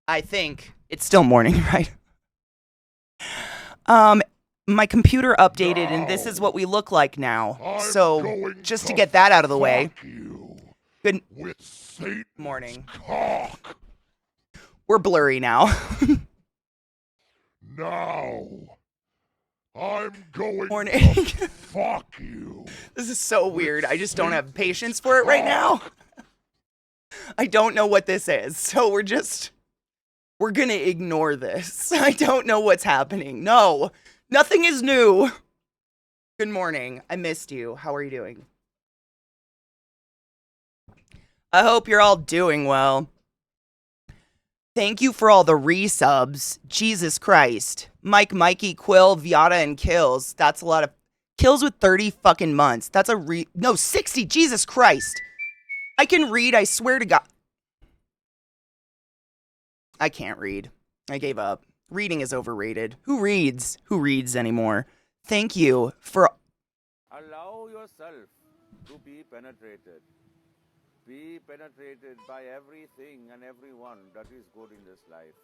I think it's still morning, right? Um, my computer updated, and this is what we look like now. So, just to get that out of the way. Good morning. Cock. We're blurry now. Now, I'm going Morning. to fuck you. This is so weird. I just don't have patience for it right now. I don't know what this is, so we're gonna ignore this. I don't know what's happening. No, nothing is new. Good morning. I missed you. How are you doing? I hope you're all doing well. Thank you for all the resubs. Jesus Christ. Mike, Mikey, Quill, Viata, and Kills. That's a lot of kills with 30 fucking months. That's a no, 60. Jesus Christ. I can read, I swear to God. I can't read. I gave up. Reading is overrated. Who reads? Who reads anymore? Thank you for... Allow yourself to be penetrated. Be penetrated by everything and everyone that is good in this life.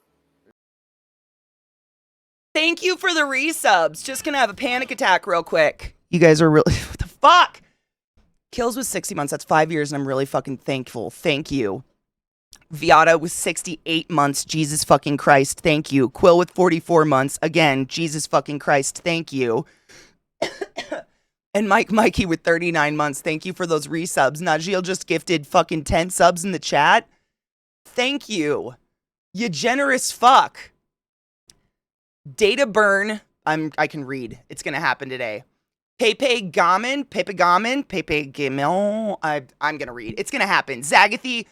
Thank you for the resubs. Just gonna have a panic attack real quick. You guys are really... What the fuck? Kills was 60 months. That's 5 years, and I'm really fucking thankful. Thank you. Viata was 68 months. Jesus fucking Christ. Thank you. Quill with 44 months. Again, Jesus fucking Christ. Thank you. And Mikey with 39 months. Thank you for those resubs. Najeel just gifted fucking 10 subs in the chat. Thank you. You generous fuck. Data burn. I can read. It's gonna happen today. Pepe Gammon. I'm gonna read. It's gonna happen. Zagathy.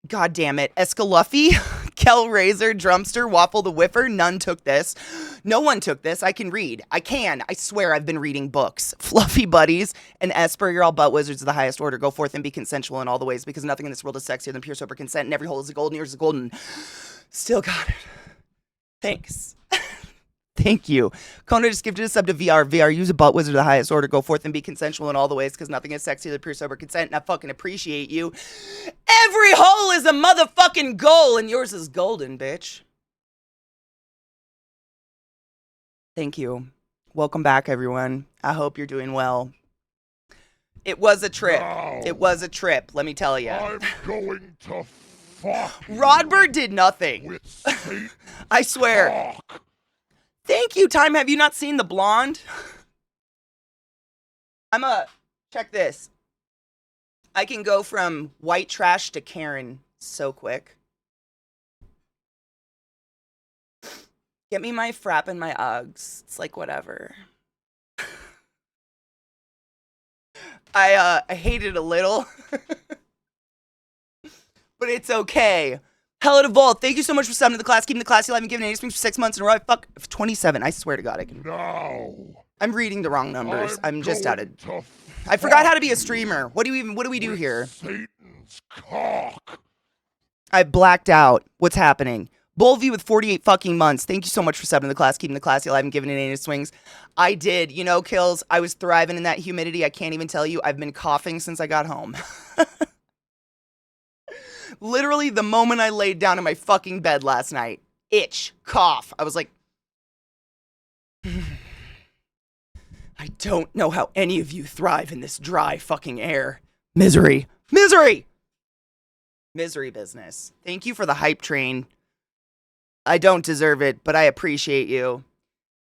God damn it. Escaluffy, Kel Razor, Drumster, Waffle the Whiffer. None took this. No one took this. I can read. I can. I swear I've been reading books. Fluffy Buddies and Esper, you're all butt wizards of the highest order. Go forth and be consensual in all the ways, because nothing in this world is sexier than pure sober consent, and every hole is a gold and yours is golden. Still got it. Thanks. Thank you. Kona just gifted a sub to VR. Use a butt wizard of the highest order. Go forth and be consensual in all the ways, because nothing is sexier than pure sober consent, and I fucking appreciate you. Every hole is a motherfucking goal, and yours is golden, bitch. Thank you. Welcome back, everyone. I hope you're doing well. It was a trip. Now, It was a trip, let me tell you. I'm going to fuck you Rodbird did nothing. with Satan's I swear. cock. Thank you, Time. Have you not seen The Blonde? Check this. I can go from white trash to Karen so quick. Get me my frap and my Uggs. It's like whatever. I hate it a little. But it's okay. Hello to Vault. Thank you so much for subbing to the class. Keeping the classy alive and giving 80 springs for 6 months in a row. Fuck 27. I swear to God I can. Now, I'm reading the wrong numbers. I'm just out of. to I forgot how to fuck be a streamer. What do we do with here? Satan's cock. I blacked out. What's happening? Bullview with 48 fucking months. Thank you so much for subbing to the class, keeping the classy alive and giving it 80 swings. I did. You know, Kills, I was thriving in that humidity. I can't even tell you. I've been coughing since I got home. Literally, the moment I laid down in my fucking bed last night, itch, cough. I was like, I don't know how any of you thrive in this dry fucking air. Misery. Misery! Misery business. Thank you for the hype train. I don't deserve it, but I appreciate you.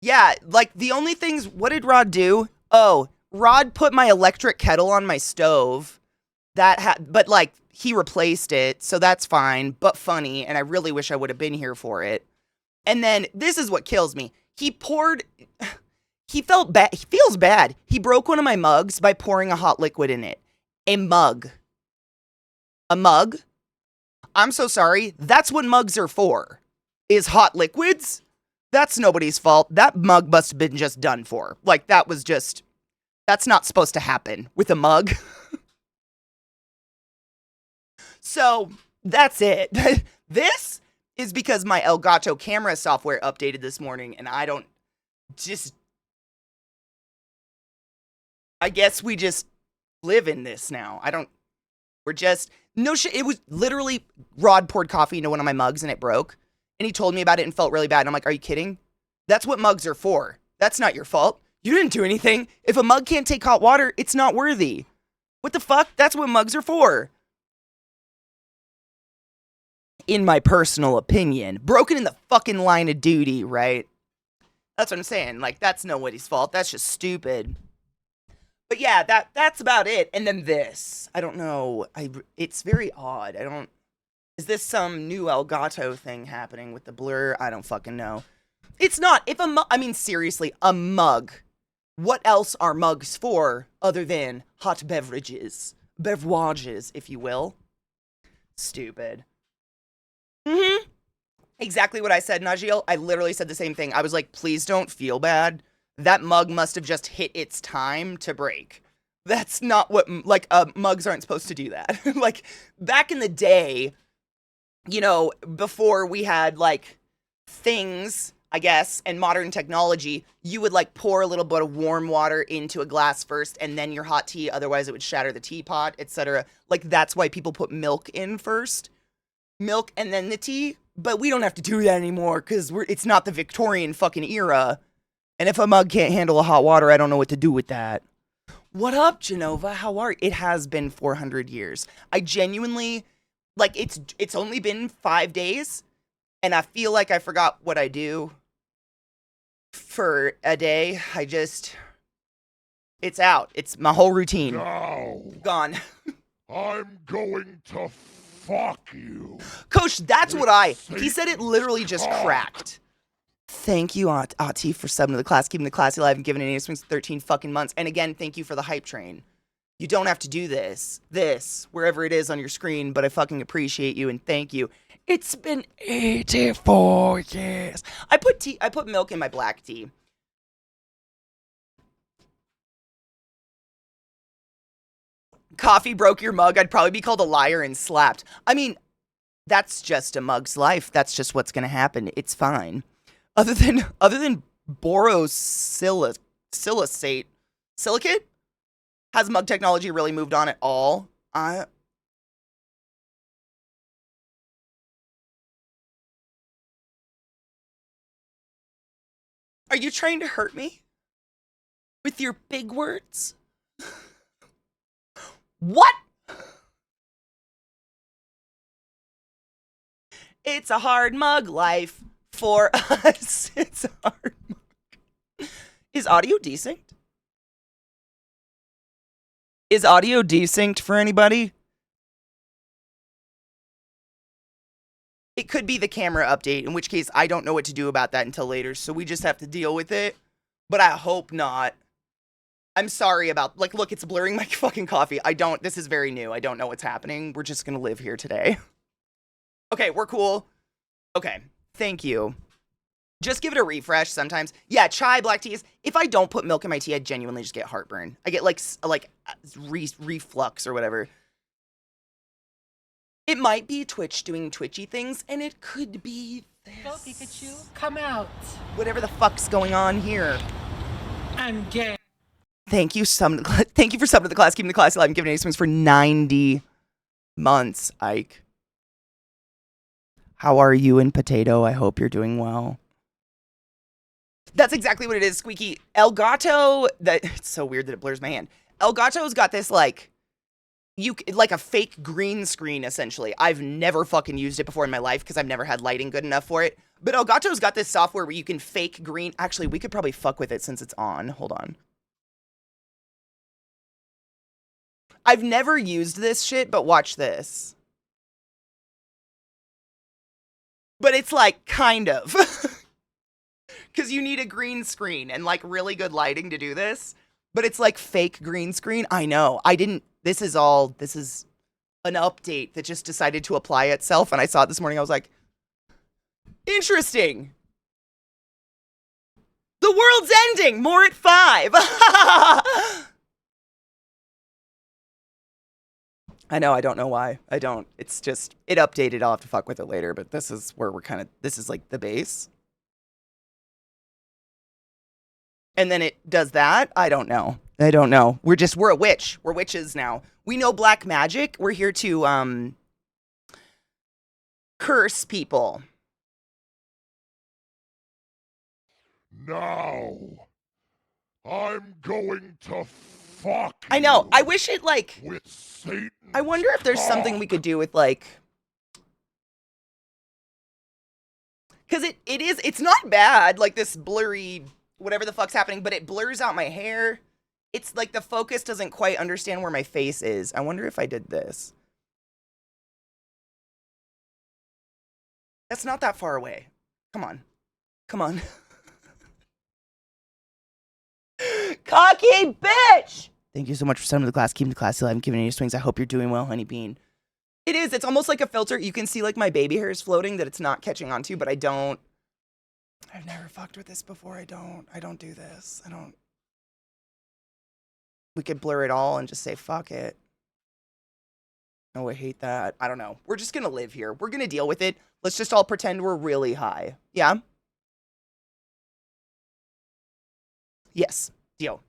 Yeah, like, the only things... What did Rod do? Oh, Rod put my electric kettle on my stove. But, like, he replaced it, so that's fine, but funny, and I really wish I would have been here for it. And then, this is what kills me. He felt bad. He feels bad. He broke one of my mugs by pouring a hot liquid in it. A mug. A mug? I'm so sorry. That's what mugs are for. Is hot liquids? That's nobody's fault. That mug must have been just done for. Like, that's not supposed to happen with a mug. So, that's it. This is because my Elgato camera software updated this morning, and I guess we just live in this now. No shit, it was literally Rod poured coffee into one of my mugs and it broke. And he told me about it and felt really bad. And I'm like, are you kidding? That's what mugs are for. That's not your fault. You didn't do anything. If a mug can't take hot water, it's not worthy. What the fuck? That's what mugs are for. In my personal opinion. Broken in the fucking line of duty, right? That's what I'm saying. Like, that's nobody's fault. That's just stupid. But yeah, that's about it. And then this. I don't know. It's very odd. Is this some new Elgato thing happening with the blur? I don't fucking know. It's not. If a mug, I mean, seriously, a mug. What else are mugs for other than hot beverages? Beverages, if you will. Stupid. Exactly what I said, Najeel. I literally said the same thing. I was like, please don't feel bad. That mug must have just hit its time to break. That's not what, like, mugs aren't supposed to do that. Like, back in the day, you know, before we had, like, things, I guess, and modern technology, you would, like, pour a little bit of warm water into a glass first and then your hot tea, otherwise it would shatter the teapot, etc. Like, that's why people put milk in first. Milk and then the tea. But we don't have to do that anymore because it's not the Victorian fucking era. And if a mug can't handle a hot water, I don't know what to do with that. What up, Genova? How are you? It has been 400 years. I genuinely, like, it's only been 5 days, and I feel like I forgot what I do for a day. It's out. It's my whole routine. Now, Gone. I'm going to fuck you. Coach, that's what he said it literally just cracked. Thank you, Ati, for subbing to the class, keeping the classy alive, and giving an swings 13 fucking months. And again, thank you for the hype train. You don't have to do this, wherever it is on your screen, but I fucking appreciate you and thank you. It's been 84 years. I put milk in my black tea. Coffee broke your mug, I'd probably be called a liar and slapped. I mean, that's just a mug's life. That's just what's gonna happen. It's fine. Other than borosilicate, has mug technology really moved on at all? Are you trying to hurt me with your big words? What? It's a hard mug life for us. It's a hard mug. Is audio desynced? Is audio desynced for anybody? It could be the camera update, in which case I don't know what to do about that until later, so we just have to deal with it. But I hope not. I'm sorry about, like, look, it's blurring my fucking coffee. This is very new. I don't know what's happening. We're just gonna live here today. Okay, we're cool. Okay, thank you. Just give it a refresh sometimes. Yeah, chai, black teas. If I don't put milk in my tea, I genuinely just get heartburn. I get, like reflux or whatever. It might be Twitch doing twitchy things, and it could be this. Go, Pikachu, come out. Whatever the fuck's going on here. I'm gay. Thank you for subbing to the class, keeping the class alive, and giving swings for 90 months, Ike. How are you and Potato? I hope you're doing well. That's exactly what it is, Squeaky. Elgato, it's so weird that it blurs my hand. Elgato's got this, like a fake green screen, essentially. I've never fucking used it before in my life because I've never had lighting good enough for it. But Elgato's got this software where you can fake green. Actually, we could probably fuck with it since it's on. Hold on. I've never used this shit, but watch this. But it's like, kind of. Because you need a green screen and like really good lighting to do this. But it's like fake green screen. I know. This is an update that just decided to apply itself. And I saw it this morning. I was like, interesting. The world's ending. More at 5. I know, I don't know why. It's just, it updated. I'll have to fuck with it later, but this is where this is like the base. And then it does that? I don't know. We're a witch. We're witches now. We know black magic. We're here to, curse people. Now, I'm going to fuck you. I know. I wish it, like... With Satan. I wonder if there's something we could do with, like... Because it's not bad, like this blurry, whatever the fuck's happening, but it blurs out my hair. It's like the focus doesn't quite understand where my face is. I wonder if I did this. That's not that far away. Come on. Come on. Cocky bitch! Thank you so much for sending to the class. Keep the class alive. I'm giving you swings. I hope you're doing well, honey bean. It is. It's almost like a filter. You can see like my baby hair is floating that it's not catching onto, but I've never fucked with this before. I don't do this. We could blur it all and just say, fuck it. Oh, I hate that. I don't know. We're just going to live here. We're going to deal with it. Let's just all pretend we're really high. Yeah? Yes. Deal.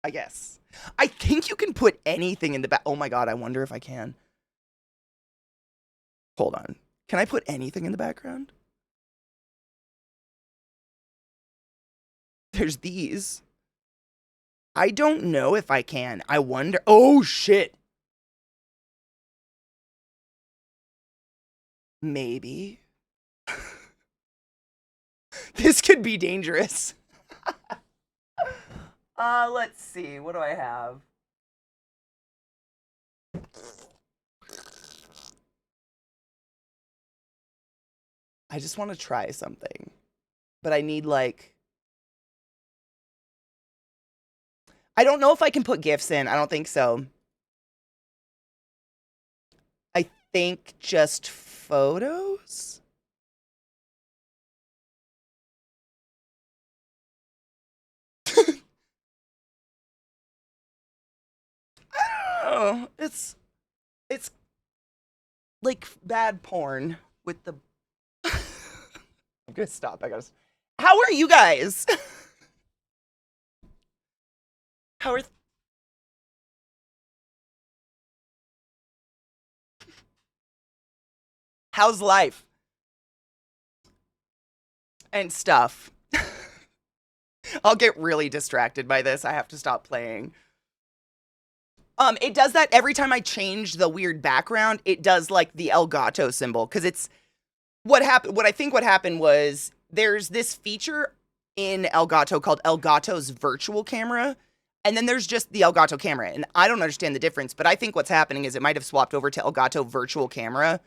I guess. I think you can put anything in the back. Oh my God, I wonder if I can. Hold on. Can I put anything in the background? There's these. I don't know if I can. I wonder. Oh shit. Maybe. This could be dangerous. Let's see. What do I have? I just want to try something. But I need like... I don't know if I can put GIFs in. I don't think so. I think just photos? Oh, it's like bad porn with the... I'm gonna stop. How are you guys? How are... How's life? And stuff. I'll get really distracted by this. I have to stop playing. It does that every time I change the weird background. It does like the Elgato symbol because it's what happened. What happened was there's this feature in Elgato called Elgato's virtual camera, and then there's just the Elgato camera. And I don't understand the difference, but I think what's happening is it might have swapped over to Elgato virtual camera.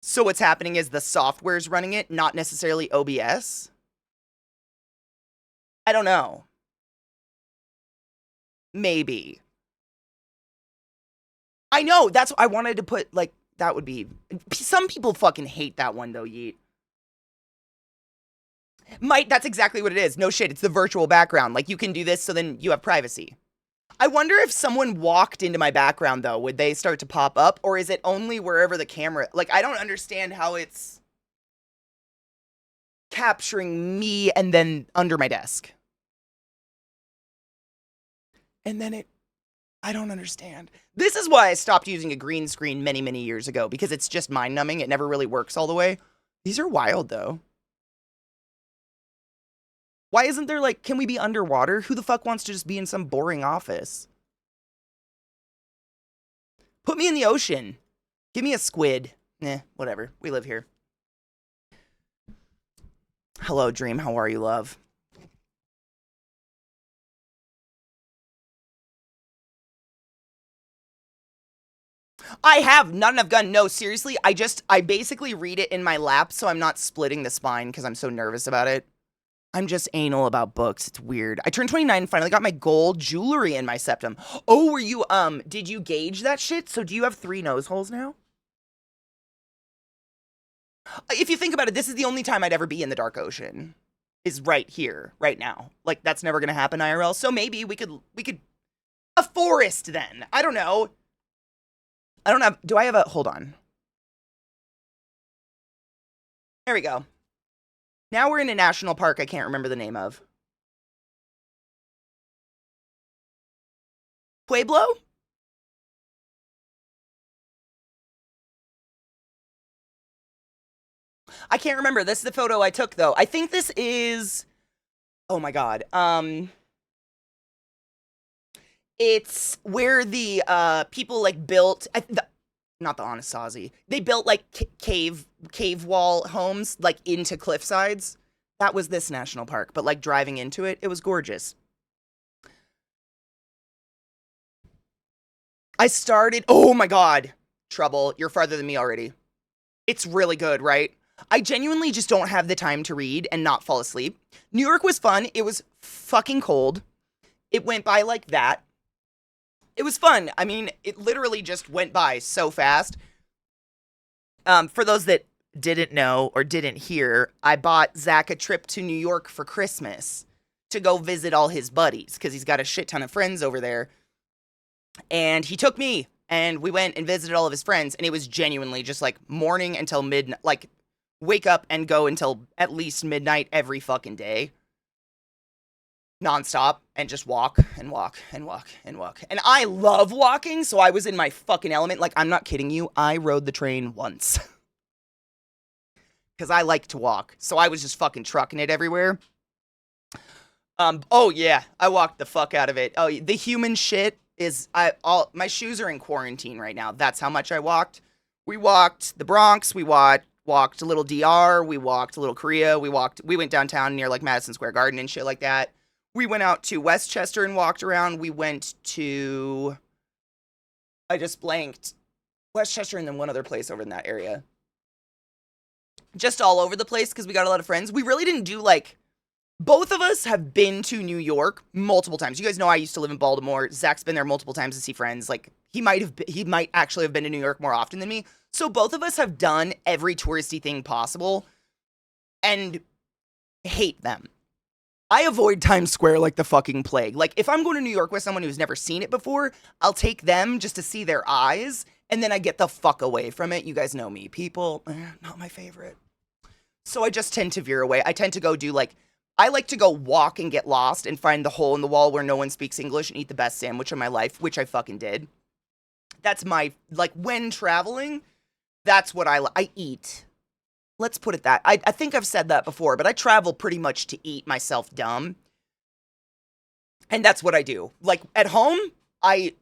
So what's happening is the software's running it, not necessarily OBS. I don't know. Maybe. I know, that's I wanted to put, like, that would be... Some people fucking hate that one, though, Yeet. That's exactly what it is. No shit, it's the virtual background. Like, you can do this so then you have privacy. I wonder if someone walked into my background, though. Would they start to pop up? Or is it only wherever the camera... Like, I don't understand how it's capturing me and then under my desk. And then it... I don't understand. This is why I stopped using a green screen many, many years ago, because it's just mind-numbing. It never really works all the way. These are wild, though. Why isn't there, like, can we be underwater? Who the fuck wants to just be in some boring office? Put me in the ocean. Give me a squid. Whatever. We live here. Hello, Dream. How are you, love? I have none of gun. No, seriously, I basically read it in my lap so I'm not splitting the spine because I'm so nervous about it. I'm just anal about books. It's weird. I turned 29 and finally got my gold jewelry in my septum. Oh, were you, did you gauge that shit? So do you have 3 nose holes now? If you think about it, this is the only time I'd ever be in the dark ocean. Is right here, right now. Like, that's never gonna happen IRL. So maybe we could, a forest then. I don't know. I don't have, do I have a, hold on. There we go. Now we're in a national park I can't remember the name of. Pueblo? I can't remember. This is the photo I took, though. I think this is... Oh, my God. It's where the people, like, built... not the Anasazi. They built, like, cave wall homes, like, into cliff sides. That was this national park. But, like, driving into it, it was gorgeous. I started... Oh, my God. Trouble. You're farther than me already. It's really good, right? I genuinely just don't have the time to read and not fall asleep. New York was fun. It was fucking cold. It went by like that. It was fun. I mean, it literally just went by so fast. For those that didn't know or didn't hear, I bought Zach a trip to New York for Christmas to go visit all his buddies because he's got a shit ton of friends over there. And he took me, and we went and visited all of his friends, and it was genuinely just like morning until midnight, like wake up and go until at least midnight every fucking day. Nonstop, and just walk and walk and walk and walk. And I love walking, so I was in my fucking element. Like, I'm not kidding you. I rode the train once. Because I like to walk. So I was just fucking trucking it everywhere. Oh yeah, I walked the fuck out of it. Oh, the human shit is, my shoes are in quarantine right now. That's how much I walked. We walked the Bronx, we walked a little DR, we walked a little Korea, we went downtown near like Madison Square Garden and shit like that. We went out to Westchester and walked around. We went to, I just blanked, Westchester and then one other place over in that area. Just all over the place because we got a lot of friends. We really didn't do like, both of us have been to New York multiple times. You guys know I used to live in Baltimore. Zach's been there multiple times to see friends. Like, he might actually have been to New York more often than me. So both of us have done every touristy thing possible and hate them. I avoid Times Square like the fucking plague. Like, if I'm going to New York with someone who's never seen it before, I'll take them just to see their eyes, and then I get the fuck away from it. You guys know me. People, not my favorite. So I just tend to veer away. I tend to go do, like, I like to go walk and get lost and find the hole in the wall where no one speaks English and eat the best sandwich of my life, which I fucking did. That's my, like, when traveling, that's what I eat. Let's put it that. I think I've said that before, but I travel pretty much to eat myself dumb. And that's what I do. Like, at home,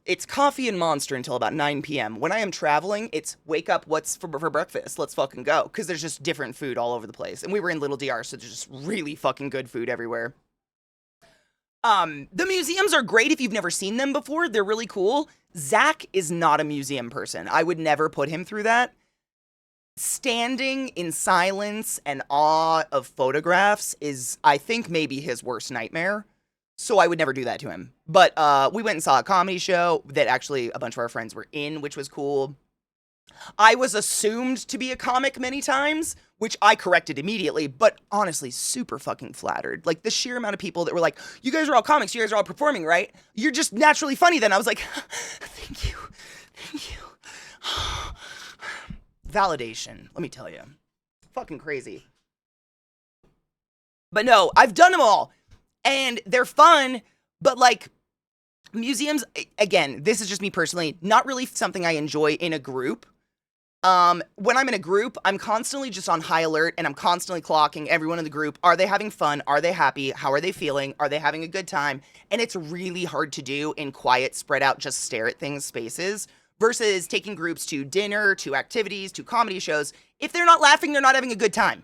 it's coffee and Monster until about 9 p.m. When I am traveling, it's wake up, what's for breakfast? Let's fucking go. Because there's just different food all over the place. And we were in Little DR, so there's just really fucking good food everywhere. The museums are great if you've never seen them before. They're really cool. Zach is not a museum person. I would never put him through that. Standing in silence and awe of photographs is, I think, maybe his worst nightmare. So I would never do that to him. But we went and saw a comedy show that actually a bunch of our friends were in, which was cool. I was assumed to be a comic many times, which I corrected immediately, but honestly, super fucking flattered. Like, the sheer amount of people that were like, you guys are all comics, you guys are all performing, right? You're just naturally funny then. I was like, thank you. Thank you. Validation, let me tell you. Fucking crazy. But no, I've done them all. And they're fun, but like, museums, again, this is just me personally, not really something I enjoy in a group. When I'm in a group, I'm constantly just on high alert, and I'm constantly clocking everyone in the group. Are they having fun? Are they happy? How are they feeling? Are they having a good time? And it's really hard to do in quiet, spread out, just stare at things spaces. Versus taking groups to dinner, to activities, to comedy shows. If they're not laughing, they're not having a good time.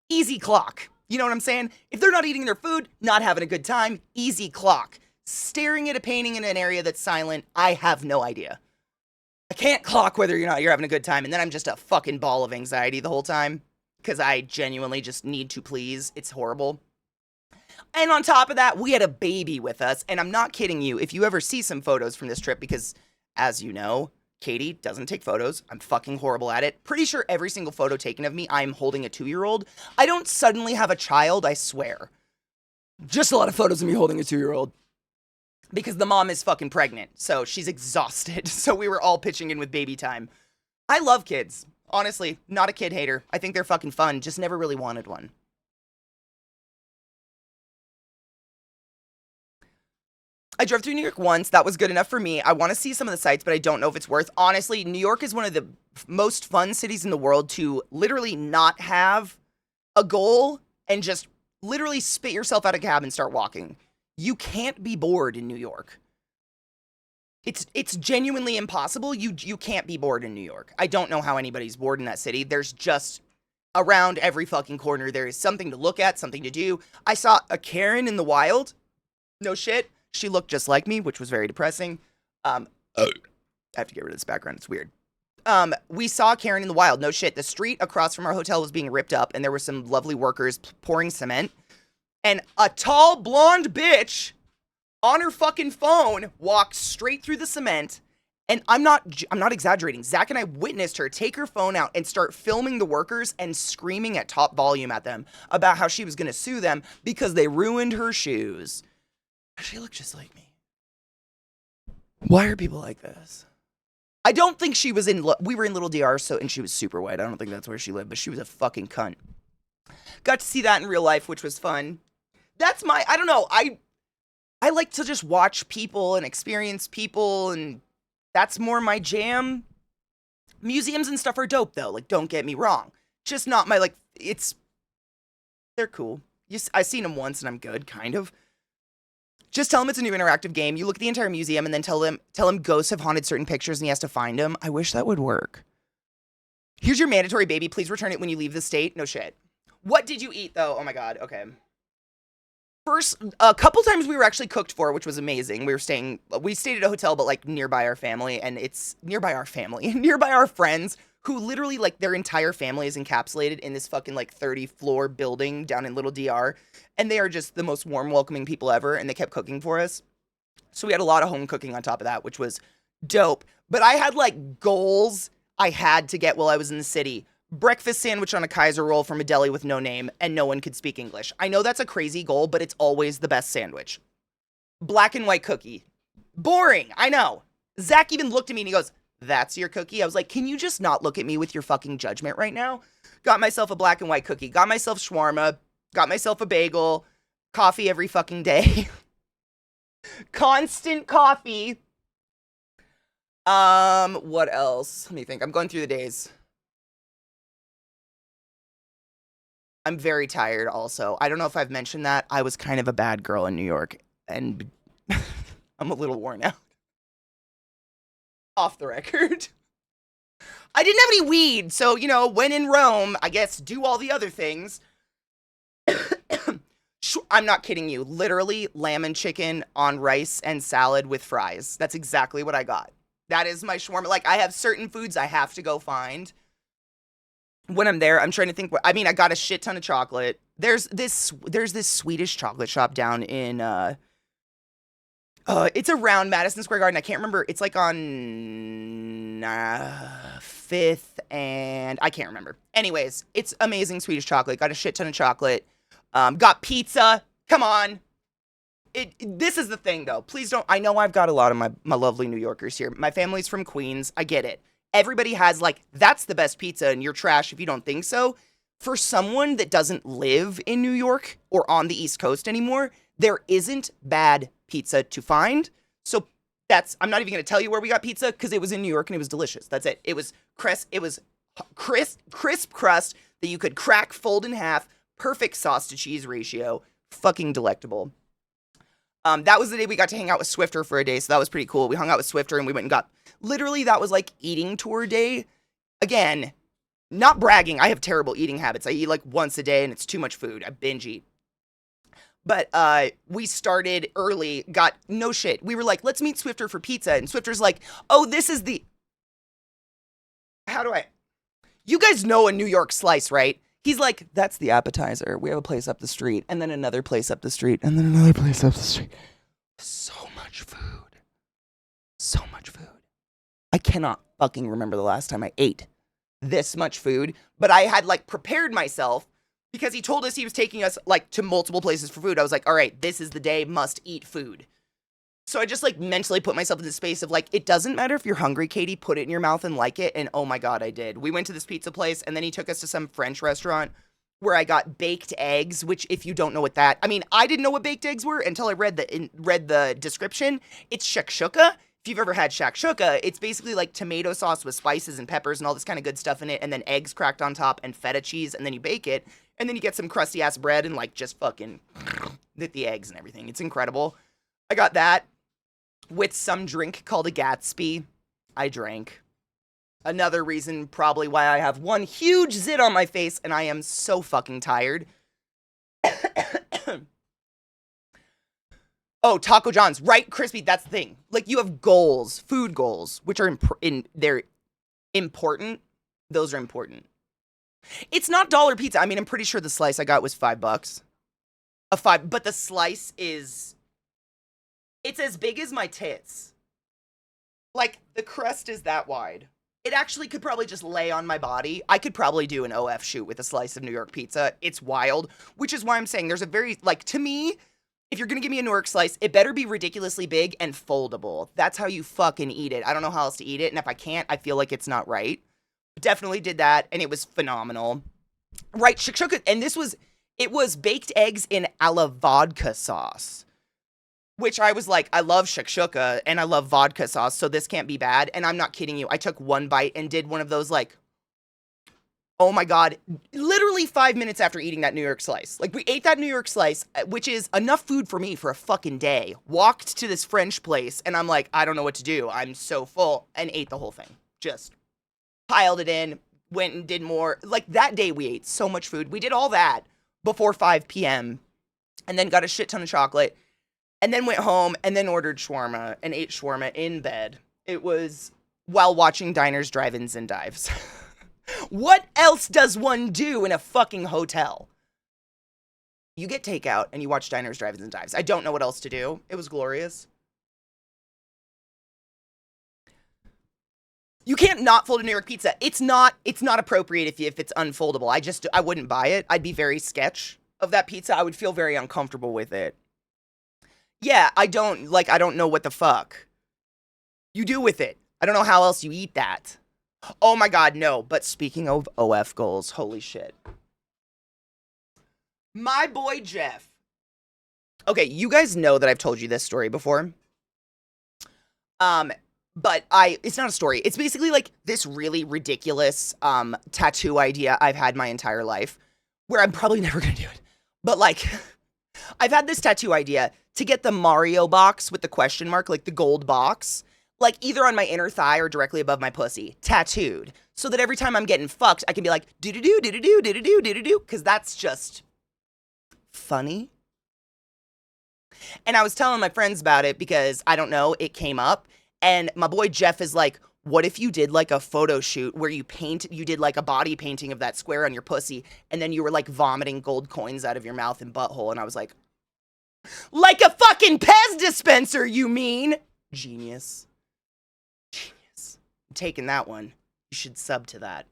Easy clock. You know what I'm saying? If they're not eating their food, not having a good time, easy clock. Staring at a painting in an area that's silent, I have no idea. I can't clock whether you're having a good time, and then I'm just a fucking ball of anxiety the whole time. Because I genuinely just need to please. It's horrible. And on top of that, we had a baby with us, and I'm not kidding you. If you ever see some photos from this trip, because, as you know, Katie doesn't take photos. I'm fucking horrible at it. Pretty sure every single photo taken of me, I'm holding a 2-year-old. I don't suddenly have a child, I swear. Just a lot of photos of me holding a 2-year-old. Because the mom is fucking pregnant, so she's exhausted. So we were all pitching in with baby time. I love kids. Honestly, not a kid hater. I think they're fucking fun. Just never really wanted one. I drove through New York once. That was good enough for me. I want to see some of the sights, but I don't know if it's worth. Honestly, New York is one of the most fun cities in the world to literally not have a goal and just literally spit yourself out of a cab and start walking. You can't be bored in New York. It's genuinely impossible. You can't be bored in New York. I don't know how anybody's bored in that city. There's just around every fucking corner there is something to look at, something to do. I saw a Karen in the wild. No shit. She looked just like me, which was very depressing. I have to get rid of this background. It's weird. We saw Karen in the wild. No shit. The street across from our hotel was being ripped up, and there were some lovely workers pouring cement. And a tall blonde bitch on her fucking phone walked straight through the cement. And I'm not exaggerating. Zach and I witnessed her take her phone out and start filming the workers and screaming at top volume at them about how she was going to sue them because they ruined her shoes. She looked just like me. Why are people like this? I don't think she was we were in Little DR, and she was super white. I don't think that's where she lived, but she was a fucking cunt. Got to see that in real life, which was fun. That's I don't know. I like to just watch people and experience people, and that's more my jam. Museums and stuff are dope, though. Like, don't get me wrong. Just not my, like, they're cool. I've seen them once, and I'm good, kind of. Just tell him it's a new interactive game. You look at the entire museum, and then tell him ghosts have haunted certain pictures, and he has to find them. I wish that would work. Here's your mandatory baby. Please return it when you leave the state. No shit. What did you eat, though? Oh, my God. Okay. First, a couple times we were actually cooked for, which was amazing. We stayed at a hotel, but like nearby our family, and it's nearby our friends who literally, like, their entire family is encapsulated in this fucking like 30-floor building down in Little DR, and they are just the most warm, welcoming people ever, and they kept cooking for us. So we had a lot of home cooking on top of that, which was dope. But I had like goals I had to get while I was in the city. Breakfast sandwich on a Kaiser roll from a deli with no name, and no one could speak English. I know that's a crazy goal, but it's always the best sandwich. Black and white cookie. Boring, I know. Zach even looked at me and he goes, "That's your cookie?" I was like, can you just not look at me with your fucking judgment right now? Got myself a black and white cookie. Got myself shawarma. Got myself a bagel. Coffee every fucking day. Constant coffee. What else? Let me think. I'm going through the days. I'm very tired also. I don't know if I've mentioned that. I was kind of a bad girl in New York, and I'm a little worn out. Off the record. I didn't have any weed, so, you know, when in Rome, I guess do all the other things. I'm not kidding you. Literally, lamb and chicken on rice and salad with fries. That's exactly what I got. That is my shawarma. Like, I have certain foods I have to go find. When I'm there, I'm trying to think. I mean, I got a shit ton of chocolate. There's this Swedish chocolate shop down in it's around Madison Square Garden. I can't remember. It's like on 5th and I can't remember. Anyways, it's amazing Swedish chocolate. Got a shit ton of chocolate. Got pizza. Come on. This is the thing though. Please don't. I know I've got a lot of my lovely New Yorkers here. My family's from Queens. I get it. Everybody has, like, that's the best pizza, and you're trash if you don't think so. For someone that doesn't live in New York or on the East Coast anymore, there isn't bad pizza to find. So I'm not even going to tell you where we got pizza because it was in New York and it was delicious. That's it. It was crisp crust that you could crack, fold in half, perfect sauce to cheese ratio, fucking delectable. That was the day we got to hang out with Swifter for a day, so that was pretty cool. We hung out with Swifter and we went and got, literally that was like eating tour day. Again, not bragging, I have terrible eating habits. I eat like once a day and it's too much food. I binge eat. But we started early, got no shit. We were like, let's meet Swifter for pizza. And Swifter's like, oh, this is the, you guys know a New York slice, right? He's like, that's the appetizer. We have a place up the street, and then another place up the street, and then another place up the street. So much food. So much food. I cannot fucking remember the last time I ate this much food, but I had, like, prepared myself because he told us he was taking us, like, to multiple places for food. I was like, all right, this is the day, must eat food. So I just, like, mentally put myself in the space of, like, it doesn't matter if you're hungry, Katie, put it in your mouth and like it. And oh my God, I did. We went to this pizza place and then he took us to some French restaurant where I got baked eggs, which if you don't know what that, I mean, I didn't know what baked eggs were until I read the description. It's shakshuka. If you've ever had shakshuka, it's basically like tomato sauce with spices and peppers and all this kind of good stuff in it, and then eggs cracked on top and feta cheese, and then you bake it, and then you get some crusty ass bread and like just fucking with the eggs and everything. It's incredible. I got that with some drink called a Gatsby. I drank. Another reason probably why I have one huge zit on my face and I am so fucking tired. Oh, Taco John's, right? Crispy, that's the thing. Like, you have goals, food goals, which are they're important. Those are important. It's not dollar pizza. I mean, I'm pretty sure the slice I got was $5. But the slice is, it's as big as my tits. Like, the crust is that wide. It actually could probably just lay on my body. I could probably do an OF shoot with a slice of New York pizza. It's wild, which is why I'm saying there's a very, like, to me, if you're gonna give me a New York slice, it better be ridiculously big and foldable. That's how you fucking eat it. I don't know how else to eat it, and if I can't, I feel like it's not right. Definitely did that, and it was phenomenal. Right, shakshuka, and it was baked eggs in a la vodka sauce. Which I was like, I love shakshuka and I love vodka sauce, so this can't be bad. And I'm not kidding you. I took one bite and did one of those like, oh my God, literally 5 minutes after eating that New York slice. Like, we ate that New York slice, which is enough food for me for a fucking day. Walked to this French place and I'm like, I don't know what to do. I'm so full, and ate the whole thing. Just piled it in, went and did more. Like, that day we ate so much food. We did all that before 5 p.m. and then got a shit ton of chocolate. And then went home and then ordered shawarma and ate shawarma in bed. It was while watching diners, drive-ins, and dives. What else does one do in a fucking hotel? You get takeout and you watch diners, drive-ins, and dives. I don't know what else to do. It was glorious. You can't not fold a New York pizza. It's not appropriate if it's unfoldable. I wouldn't buy it. I'd be very sketch of that pizza. I would feel very uncomfortable with it. Yeah, I don't know what the fuck you do with it. I don't know how else you eat that. Oh my God, no. But speaking of OF goals, holy shit. My boy Jeff. Okay, you guys know that I've told you this story before. But it's not a story. It's basically like this really ridiculous tattoo idea I've had my entire life, where I'm probably never gonna do it. But like, I've had this tattoo idea to get the Mario box with the question mark, like the gold box, like either on my inner thigh or directly above my pussy, tattooed, so that every time I'm getting fucked, I can be like, do-do-do, do-do-do, do-do-do, do-do-do, because that's just funny. And I was telling my friends about it because, I don't know, it came up, and my boy Jeff is like, what if you did like a photo shoot where you did like a body painting of that square on your pussy, and then you were like vomiting gold coins out of your mouth and butthole? And I was like a fucking Pez dispenser, you mean? Genius. Genius. I'm taking that one. You should sub to that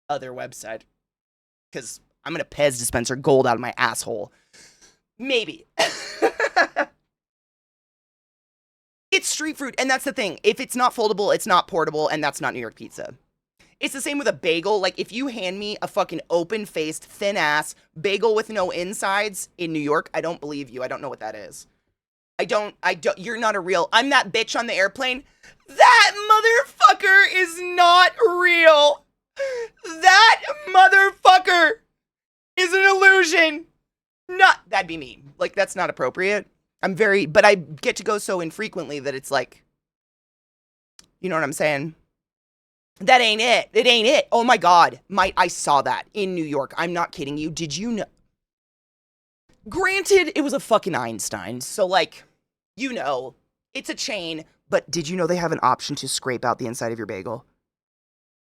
other website, because I'm gonna Pez dispenser gold out of my asshole. Maybe. It's street food, and that's the thing. If it's not foldable, it's not portable, and that's not New York pizza. It's the same with a bagel. Like, if you hand me a fucking open-faced, thin-ass bagel with no insides in New York, I don't believe you. I don't know what that is. You're not a real, I'm that bitch on the airplane. That motherfucker is not real. That motherfucker is an illusion. That'd be me. Like, that's not appropriate. But I get to go so infrequently that it's like, you know what I'm saying? That ain't it. It ain't it. Oh my God. I saw that in New York. I'm not kidding you. Did you know? Granted, it was a fucking Einstein. So like, you know, it's a chain, but did you know they have an option to scrape out the inside of your bagel?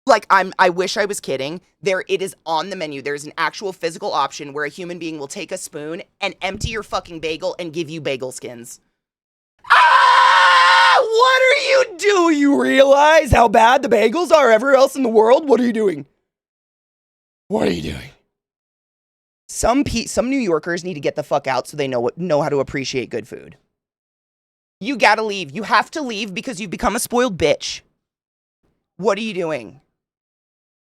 Like, I wish I was kidding. It is on the menu. There's an actual physical option where a human being will take a spoon and empty your fucking bagel and give you bagel skins. Ah! What are you doing? You realize how bad the bagels are everywhere else in the world? What are you doing? What are you doing? Some New Yorkers need to get the fuck out so they know how to appreciate good food. You gotta leave. You have to leave because you've become a spoiled bitch. What are you doing?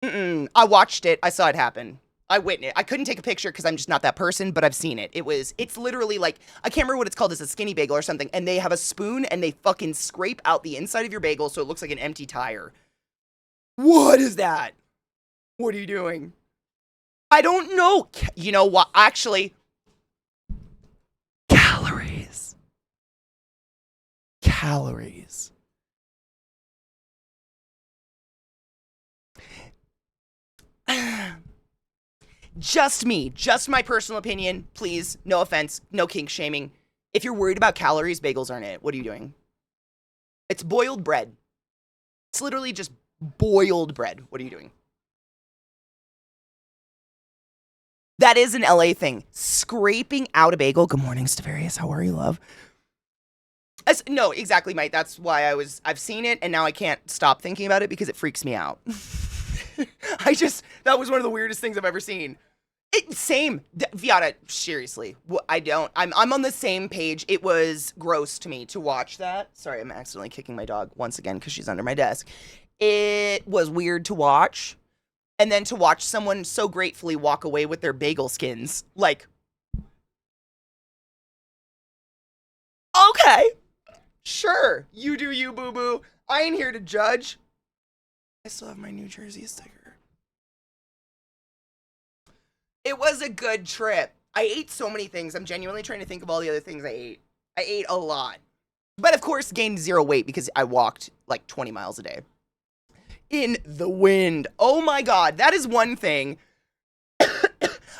I watched it. I saw it happen. I witnessed. I couldn't take a picture because I'm just not that person, but I've seen it. It's literally like, I can't remember what it's called. It's a skinny bagel or something. And they have a spoon and they fucking scrape out the inside of your bagel so it looks like an empty tire. What is that? What are you doing? I don't know. You know what? Actually, calories. Calories. Just me, just my personal opinion. Please, no offense, no kink shaming. If you're worried about calories, bagels aren't it. What are you doing? It's boiled bread. It's literally just boiled bread. What are you doing? That is an LA thing. Scraping out a bagel. Good morning, Stavarius. How are you, love? No, exactly, Mike. That's why I've seen it, and now I can't stop thinking about it because it freaks me out. That was one of the weirdest things I've ever seen. Same. Viata, seriously. I'm on the same page. It was gross to me to watch that. Sorry, I'm accidentally kicking my dog once again because she's under my desk. It was weird to watch. And then to watch someone so gratefully walk away with their bagel skins. Like, okay. Sure. You do you, boo-boo. I ain't here to judge. I still have my New Jersey sticker. It was a good trip. I ate so many things. I'm genuinely trying to think of all the other things I ate. I ate a lot. But of course, gained 0 weight because I walked like 20 miles a day. In the wind. Oh my God. That is one thing.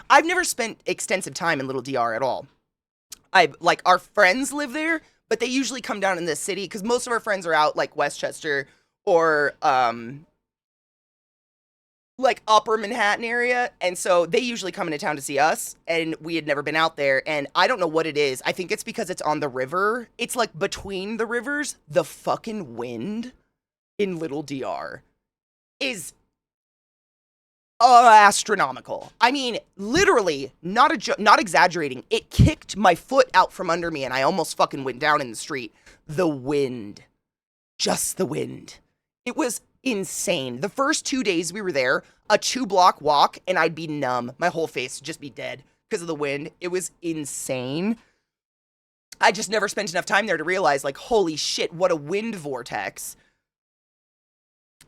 I've never spent extensive time in Little DR at all. Our friends live there, but they usually come down in the city because most of our friends are out like Westchester or like upper Manhattan area. And so they usually come into town to see us, and we had never been out there. And I don't know what it is. I think it's because it's on the river. It's like between the rivers. The fucking wind in Little DR is astronomical. I mean, literally, not exaggerating. It kicked my foot out from under me and I almost fucking went down in the street. The wind. Just the wind. It was insane. The first 2 days we were there, a 2-block walk and I'd be numb. My whole face would just be dead because of the wind. It was insane. I just never spent enough time there to realize, like, holy shit, what a wind vortex.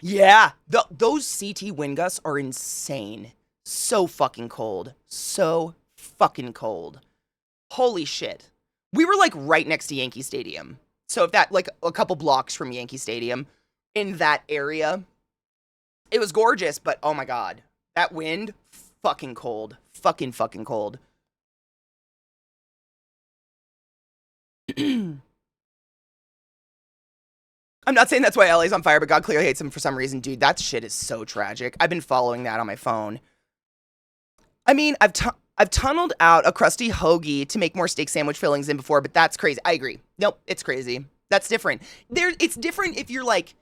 Yeah, those CT wind gusts are insane. So fucking cold. So fucking cold. Holy shit. We were like right next to Yankee Stadium. So if that, like a couple blocks from Yankee Stadium in that area, it was gorgeous, but oh my God, that wind, fucking cold. Fucking cold. I'm not saying that's why LA's on fire, but God clearly hates him for some reason. Dude, that shit is so tragic. I've been following that on my phone. I mean, I've tunneled out a crusty hoagie to make more steak sandwich fillings in before, but that's crazy. I agree. Nope, it's crazy. That's different. It's different if you're like,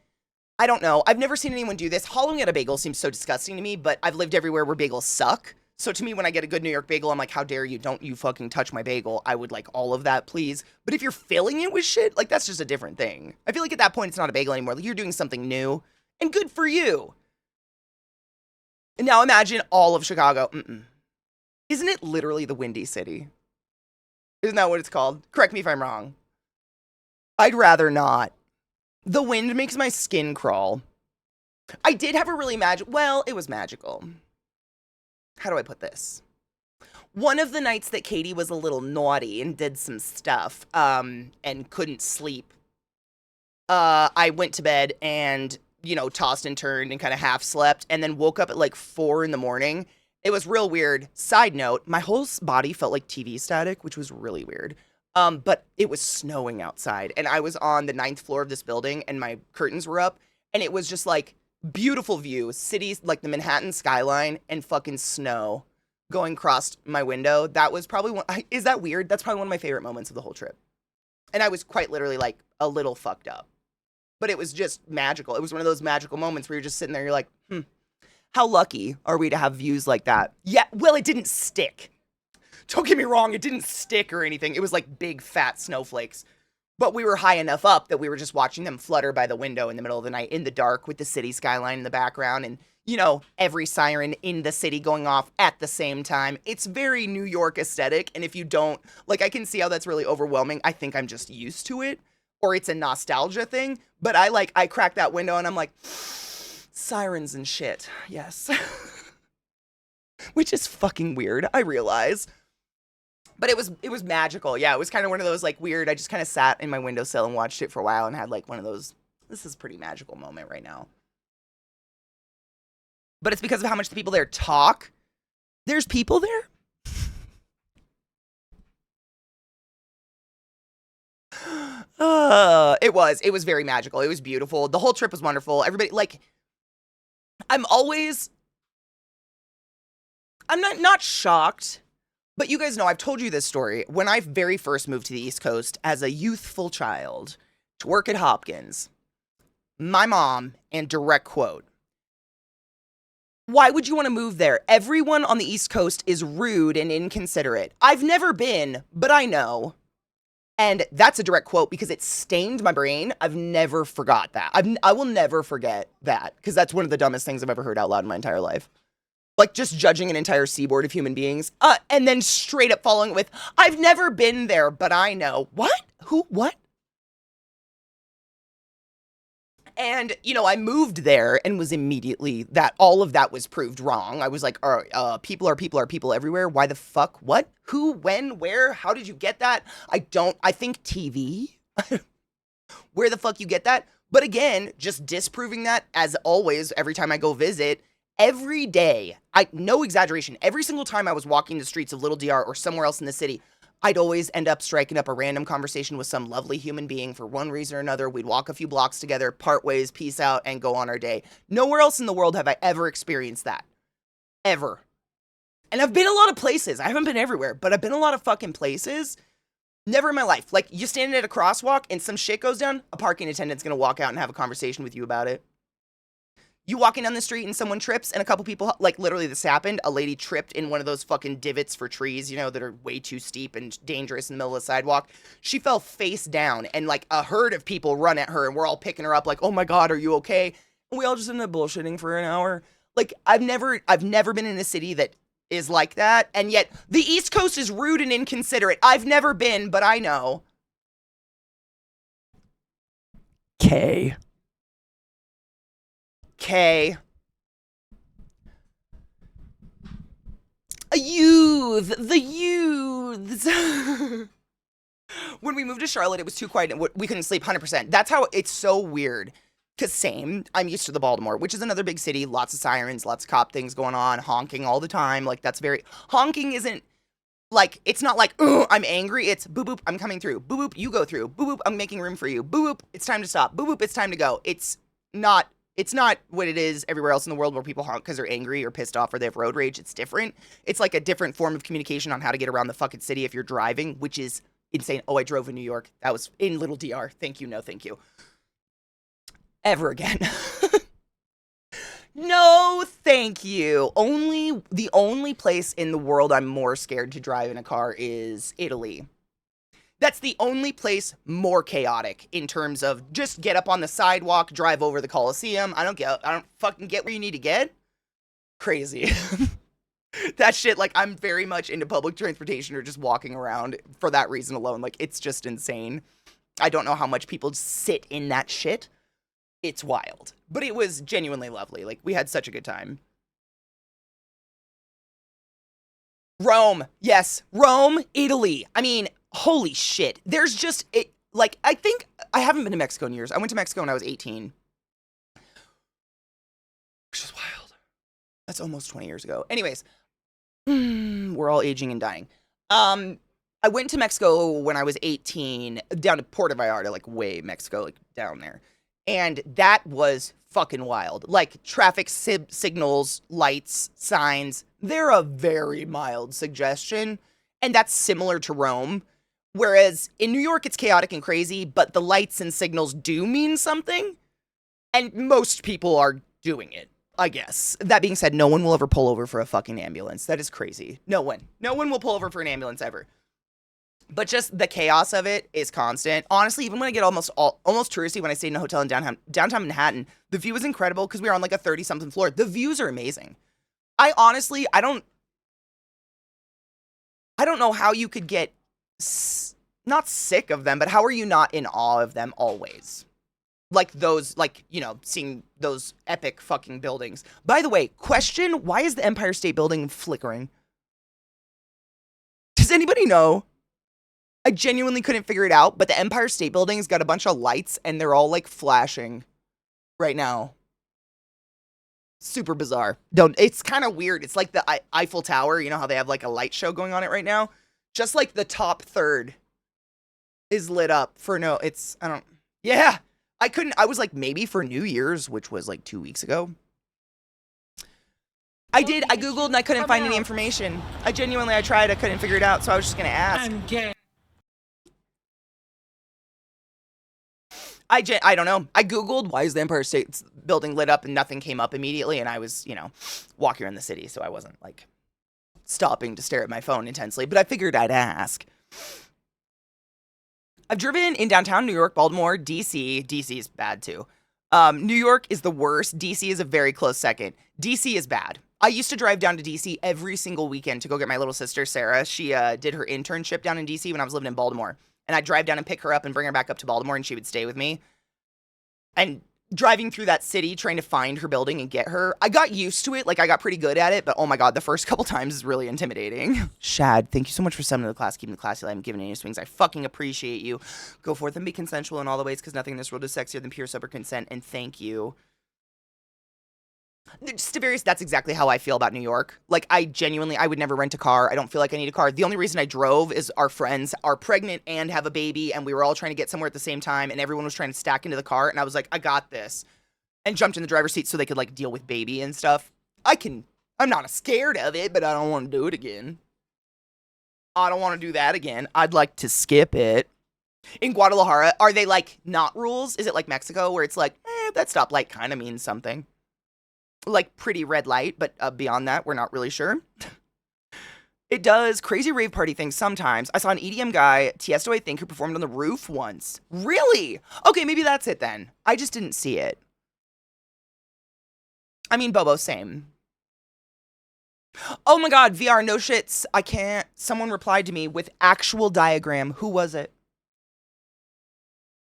I don't know. I've never seen anyone do this. Hollowing at a bagel seems so disgusting to me, but I've lived everywhere where bagels suck. So to me, when I get a good New York bagel, I'm like, how dare you? Don't you fucking touch my bagel. I would like all of that, please. But if you're filling it with shit, like that's just a different thing. I feel like at that point, it's not a bagel anymore. Like you're doing something new and good for you. And now imagine all of Chicago. Isn't it literally the Windy City? Isn't that what it's called? Correct me if I'm wrong. I'd rather not. The wind makes my skin crawl. I did have a really it was magical. How do I put this? One of the nights that Katie was a little naughty and did some stuff, and couldn't sleep, I went to bed and, tossed and turned and kind of half slept and then woke up at like 4 a.m. It was real weird. Side note, my whole body felt like TV static, which was really weird. But it was snowing outside and I was on the 9th floor of this building and my curtains were up and it was just like, beautiful view, cities like the Manhattan skyline and fucking snow going across my window. That was probably one. Is that weird? That's probably one of my favorite moments of the whole trip. And I was quite literally like a little fucked up, but it was just magical. It was one of those magical moments where you're just sitting there. You're like, how lucky are we to have views like that? Yeah. Well, it didn't stick. Don't get me wrong. It didn't stick or anything. It was like big fat snowflakes. But we were high enough up that we were just watching them flutter by the window in the middle of the night in the dark with the city skyline in the background. And, you know, every siren in the city going off at the same time. It's very New York aesthetic. And if you don't, like, I can see how that's really overwhelming. I think I'm just used to it, or it's a nostalgia thing. But I crack that window and I'm like, sirens and shit. Yes. Which is fucking weird, I realize. But it was magical. Yeah, it was kind of one of those, like, weird, I just kind of sat in my windowsill and watched it for a while and had, like, one of those, this is a pretty magical moment right now. But it's because of how much the people there talk. There's people there? It was very magical. It was beautiful. The whole trip was wonderful. Everybody, like, I'm not shocked, but you guys know, I've told you this story. When I very first moved to the East Coast as a youthful child to work at Hopkins, my mom, and direct quote, why would you want to move there? Everyone on the East Coast is rude and inconsiderate. I've never been, but I know. And that's a direct quote because it stained my brain. I've never forgot that. I will never forget that because that's one of the dumbest things I've ever heard out loud in my entire life. Like, just judging an entire seaboard of human beings. And then straight up following it with, I've never been there, but I know. What? Who? What? And, you know, I moved there and was immediately all of that was proved wrong. I was like, people are people everywhere. Why the fuck? What? Who? When? Where? How did you get that? I think TV. Where the fuck you get that? But again, just disproving that, as always, every time I go visit, every day, no exaggeration, every single time I was walking the streets of Little DR or somewhere else in the city, I'd always end up striking up a random conversation with some lovely human being for one reason or another. We'd walk a few blocks together, part ways, peace out, and go on our day. Nowhere else in the world have I ever experienced that. Ever. And I've been a lot of places. I haven't been everywhere, but I've been a lot of fucking places. Never in my life. Like, you standing at a crosswalk and some shit goes down, a parking attendant's gonna walk out and have a conversation with you about it. You walking down the street and someone trips and a couple people, like, literally this happened. A lady tripped in one of those fucking divots for trees, you know, that are way too steep and dangerous in the middle of the sidewalk. She fell face down and, like, a herd of people run at her and we're all picking her up like, oh my God, are you okay? And we all just ended up bullshitting for an hour. Like, I've never been in a city that is like that. And yet the East Coast is rude and inconsiderate. I've never been, but I know. K. The youths. When we moved to Charlotte, it was too quiet and we couldn't sleep 100%. That's how it's so weird. Because same, I'm used to the Baltimore, which is another big city, lots of sirens, lots of cop things going on, honking all the time. Like, honking isn't, like, it's not like, oh, I'm angry. It's boop, boop, I'm coming through. Boop, boop, you go through. Boop, boop, I'm making room for you. Boop, boop, it's time to stop. Boop, boop, it's time to go. It's not what it is everywhere else in the world where people honk because they're angry or pissed off or they have road rage. It's different. It's like a different form of communication on how to get around the fucking city if you're driving, which is insane. Oh, I drove in New York. That was in Little DR. Thank you. No, thank you. Ever again. No, thank you. The only place in the world I'm more scared to drive in a car is Italy. That's the only place more chaotic in terms of just get up on the sidewalk, drive over the Coliseum. I don't fucking get where you need to get. Crazy. That shit, like, I'm very much into public transportation or just walking around for that reason alone. Like, it's just insane. I don't know how much people sit in that shit. It's wild. But it was genuinely lovely. Like, we had such a good time. Rome. Yes. Rome, Italy. I mean, holy shit. There's just, like, I think, I haven't been to Mexico in years. I went to Mexico when I was 18. Which is wild. That's almost 20 years ago. Anyways, we're all aging and dying. I went to Mexico when I was 18, down to Puerto Vallarta, like, way Mexico, like, down there. And that was fucking wild. Like, traffic signals, lights, signs, they're a very mild suggestion. And that's similar to Rome. Whereas in New York, it's chaotic and crazy, but the lights and signals do mean something. And most people are doing it, I guess. That being said, no one will ever pull over for a fucking ambulance. That is crazy. No one. No one will pull over for an ambulance ever. But just the chaos of it is constant. Honestly, even when I get almost touristy, when I stayed in a hotel in downtown Manhattan, the view was incredible because we were on like a 30-something floor. The views are amazing. I don't know how you could get not sick of them, but how are you not in awe of them always? Like those, like, you know, seeing those epic fucking buildings. By the way, question, why is the Empire State Building flickering? Does anybody know? I genuinely couldn't figure it out, but the Empire State Building's got a bunch of lights and they're all like flashing right now. Super bizarre. It's kind of weird. It's like the Eiffel Tower, you know how they have like a light show going on it right now? Just like the top third is lit up for yeah. I was like maybe for New Year's, which was like 2 weeks ago. I Googled and I couldn't find any information. I tried, I couldn't figure it out, so I was just gonna ask. I'm gay. I don't know. I Googled, why is the Empire State Building lit up, and nothing came up immediately, and I was, you know, walking around the city, so I wasn't, like, stopping to stare at my phone intensely, but I figured I'd ask. I've driven in downtown New York, Baltimore, D.C. D.C. is bad, too. New York is the worst. D.C. is a very close second. D.C. is bad. I used to drive down to D.C. every single weekend to go get my little sister, Sarah. She did her internship down in D.C. when I was living in Baltimore. And I'd drive down and pick her up and bring her back up to Baltimore, and she would stay with me. And driving through that city, trying to find her building and get her, I got used to it. Like, I got pretty good at it. But, oh, my God, the first couple times is really intimidating. Shad, thank you so much for summoning the class, keeping the classy light, and giving any swings. I fucking appreciate you. Go forth and be consensual in all the ways, because nothing in this world is sexier than pure sober consent. And thank you. Stavarius, that's exactly how I feel about New York. Like, I would never rent a car. I don't feel like I need a car. The only reason I drove is our friends are pregnant and have a baby, and we were all trying to get somewhere at the same time, and everyone was trying to stack into the car, and I was like, I got this. And jumped in the driver's seat so they could, like, deal with baby and stuff. I'm not scared of it, but I don't want to do it again. I don't want to do that again. I'd like to skip it. In Guadalajara, are they, like, not rules? Is it like Mexico, where it's like, that stoplight kind of means something? Like, pretty red light, but beyond that, we're not really sure. It does crazy rave party things sometimes. I saw an EDM guy, Tiesto, I think, who performed on the roof once. Really? Okay, maybe that's it then. I just didn't see it. I mean, Bobo, same. Oh my God, VR, no shits. I can't. Someone replied to me with actual diagram. Who was it?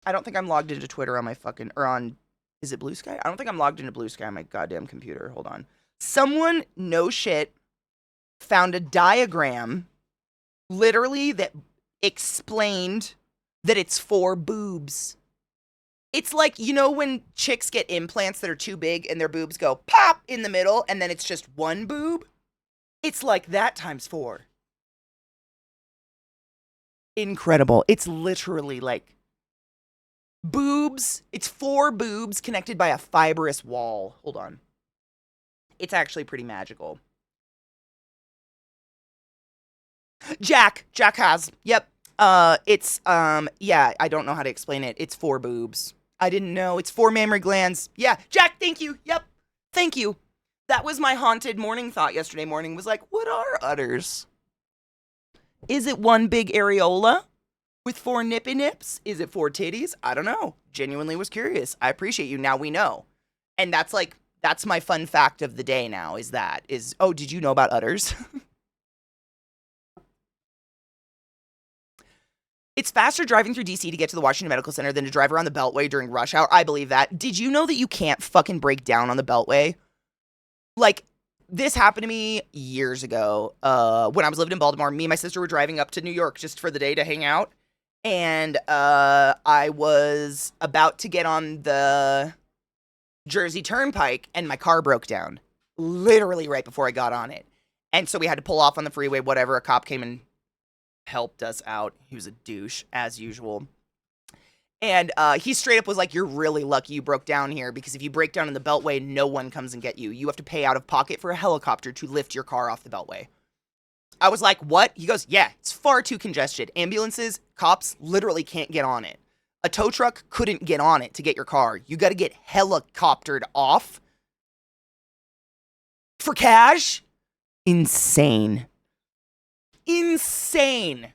I don't think I'm logged into Twitter on my fucking, or on, is it Blue Sky? I don't think I'm logged into Blue Sky on my goddamn computer. Hold on. Someone, no shit, found a diagram literally that explained that it's for boobs. It's like, you know, when chicks get implants that are too big and their boobs go pop in the middle and then it's just one boob? It's like that times 4. Incredible. It's literally like boobs. It's 4 boobs connected by a fibrous wall. Hold on. It's actually pretty magical. Jack has. Yep. Yeah, I don't know how to explain it. It's 4 boobs. I didn't know. It's 4 mammary glands. Yeah, Jack, thank you. Yep. Thank you. That was my haunted morning thought yesterday morning, was like, what are udders? Is it one big areola with 4 nippy nips? Is it 4 titties? I don't know. Genuinely was curious. I appreciate you. Now we know. And that's my fun fact of the day now, oh, did you know about udders? It's faster driving through DC to get to the Washington Medical Center than to drive around the Beltway during rush hour. I believe that. Did you know that you can't fucking break down on the Beltway? Like, this happened to me years ago. When I was living in Baltimore, me and my sister were driving up to New York just for the day to hang out. And I was about to get on the Jersey Turnpike, and my car broke down. Literally right before I got on it. And so we had to pull off on the freeway, whatever. A cop came and helped us out. He was a douche, as usual. And he straight up was like, you're really lucky you broke down here, because if you break down in the Beltway, no one comes and get you. You have to pay out of pocket for a helicopter to lift your car off the Beltway. I was like, what? He goes, yeah, it's far too congested. Ambulances, cops literally can't get on it. A tow truck couldn't get on it to get your car. You got to get helicoptered off for cash? Insane. Insane.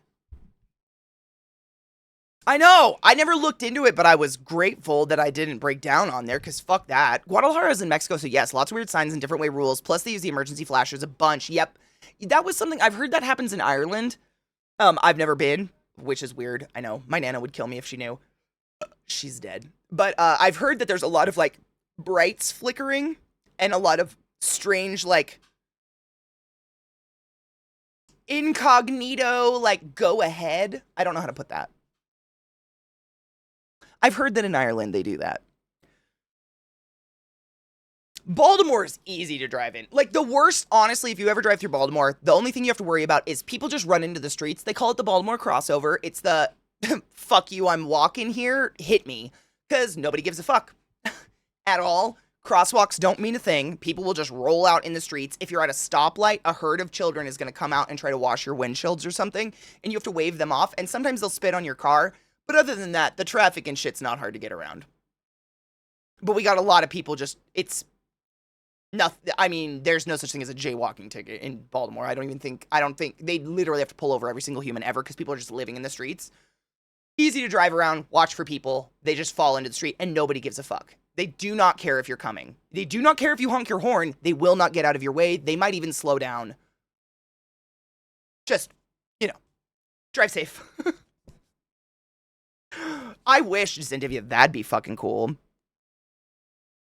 I know. I never looked into it, but I was grateful that I didn't break down on there, because fuck that. Guadalajara is in Mexico, so yes, lots of weird signs and different way rules. Plus, they use the emergency flashers a bunch. Yep. That was something I've heard that happens in Ireland. I've never been, which is weird. I know. My Nana would kill me if she knew. She's dead. But I've heard that there's a lot of, like, brights flickering and a lot of strange, like, incognito, like, go ahead. I don't know how to put that. I've heard that in Ireland they do that. Baltimore is easy to drive in. Like, the worst, honestly, if you ever drive through Baltimore, the only thing you have to worry about is people just run into the streets. They call it the Baltimore crossover. It's the, fuck you, I'm walking here, hit me. Because nobody gives a fuck. At all. Crosswalks don't mean a thing. People will just roll out in the streets. If you're at a stoplight, a herd of children is going to come out and try to wash your windshields or something, and you have to wave them off, and sometimes they'll spit on your car. But other than that, the traffic and shit's not hard to get around. But we got a lot of people just, it's nothing. I mean, there's no such thing as a jaywalking ticket in Baltimore. I don't think they literally have to pull over every single human ever because people are just living in the streets. Easy to drive around, watch for people. They just fall into the street and nobody gives a fuck. They do not care if you're coming. They do not care if you honk your horn. They will not get out of your way. They might even slow down. Just, drive safe. I wish, Zendivia, that'd be fucking cool.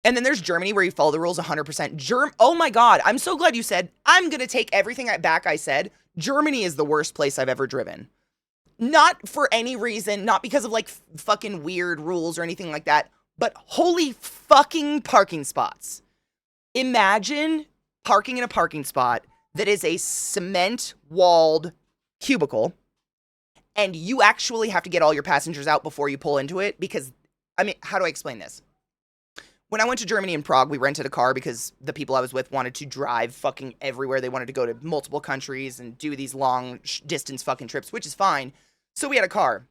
And then there's Germany, where you follow the rules 100%. Oh my god, I'm so glad you said, I'm gonna take everything back I said. Germany is the worst place I've ever driven. Not for any reason, not because of, like, fucking weird rules or anything like that, but holy fucking parking spots. Imagine parking in a parking spot that is a cement-walled cubicle, and you actually have to get all your passengers out before you pull into it, because, I mean, how do I explain this? When I went to Germany and Prague, we rented a car because the people I was with wanted to drive fucking everywhere. They wanted to go to multiple countries and do these long distance fucking trips, which is fine. So we had a car.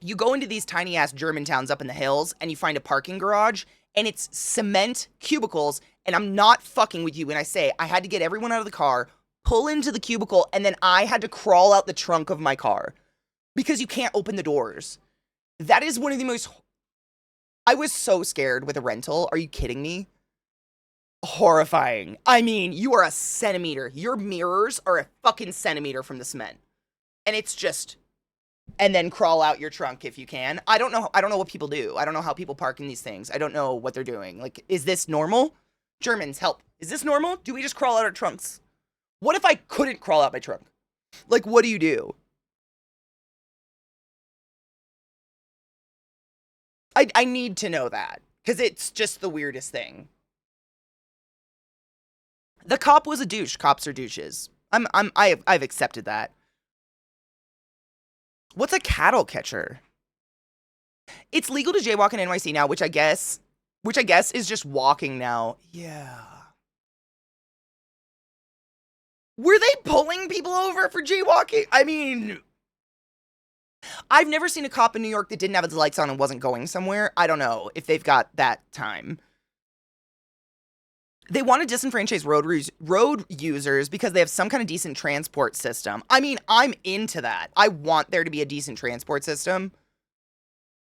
You go into these tiny ass German towns up in the hills and you find a parking garage and it's cement cubicles. And I'm not fucking with you when I say I had to get everyone out of the car, pull into the cubicle, and then I had to crawl out the trunk of my car because you can't open the doors. That is one of the most... I was so scared with a rental. Are you kidding me? Horrifying. I mean, you are a centimeter. Your mirrors are a fucking centimeter from the cement. And it's just... And then crawl out your trunk if you can. I don't know what people do. I don't know how people park in these things. I don't know what they're doing. Like, is this normal? Germans, help. Is this normal? Do we just crawl out our trunks? What if I couldn't crawl out my trunk? Like, what do you do? I need to know that, because it's just the weirdest thing. The cop was a douche. Cops are douches. I've accepted that. What's a cattle catcher? It's legal to jaywalk in NYC now, which I guess is just walking now. Yeah. Were they pulling people over for jaywalking? I mean, I've never seen a cop in New York that didn't have his lights on and wasn't going somewhere. I don't know if they've got that time. They want to disenfranchise road users because they have some kind of decent transport system. I mean, I'm into that. I want there to be a decent transport system.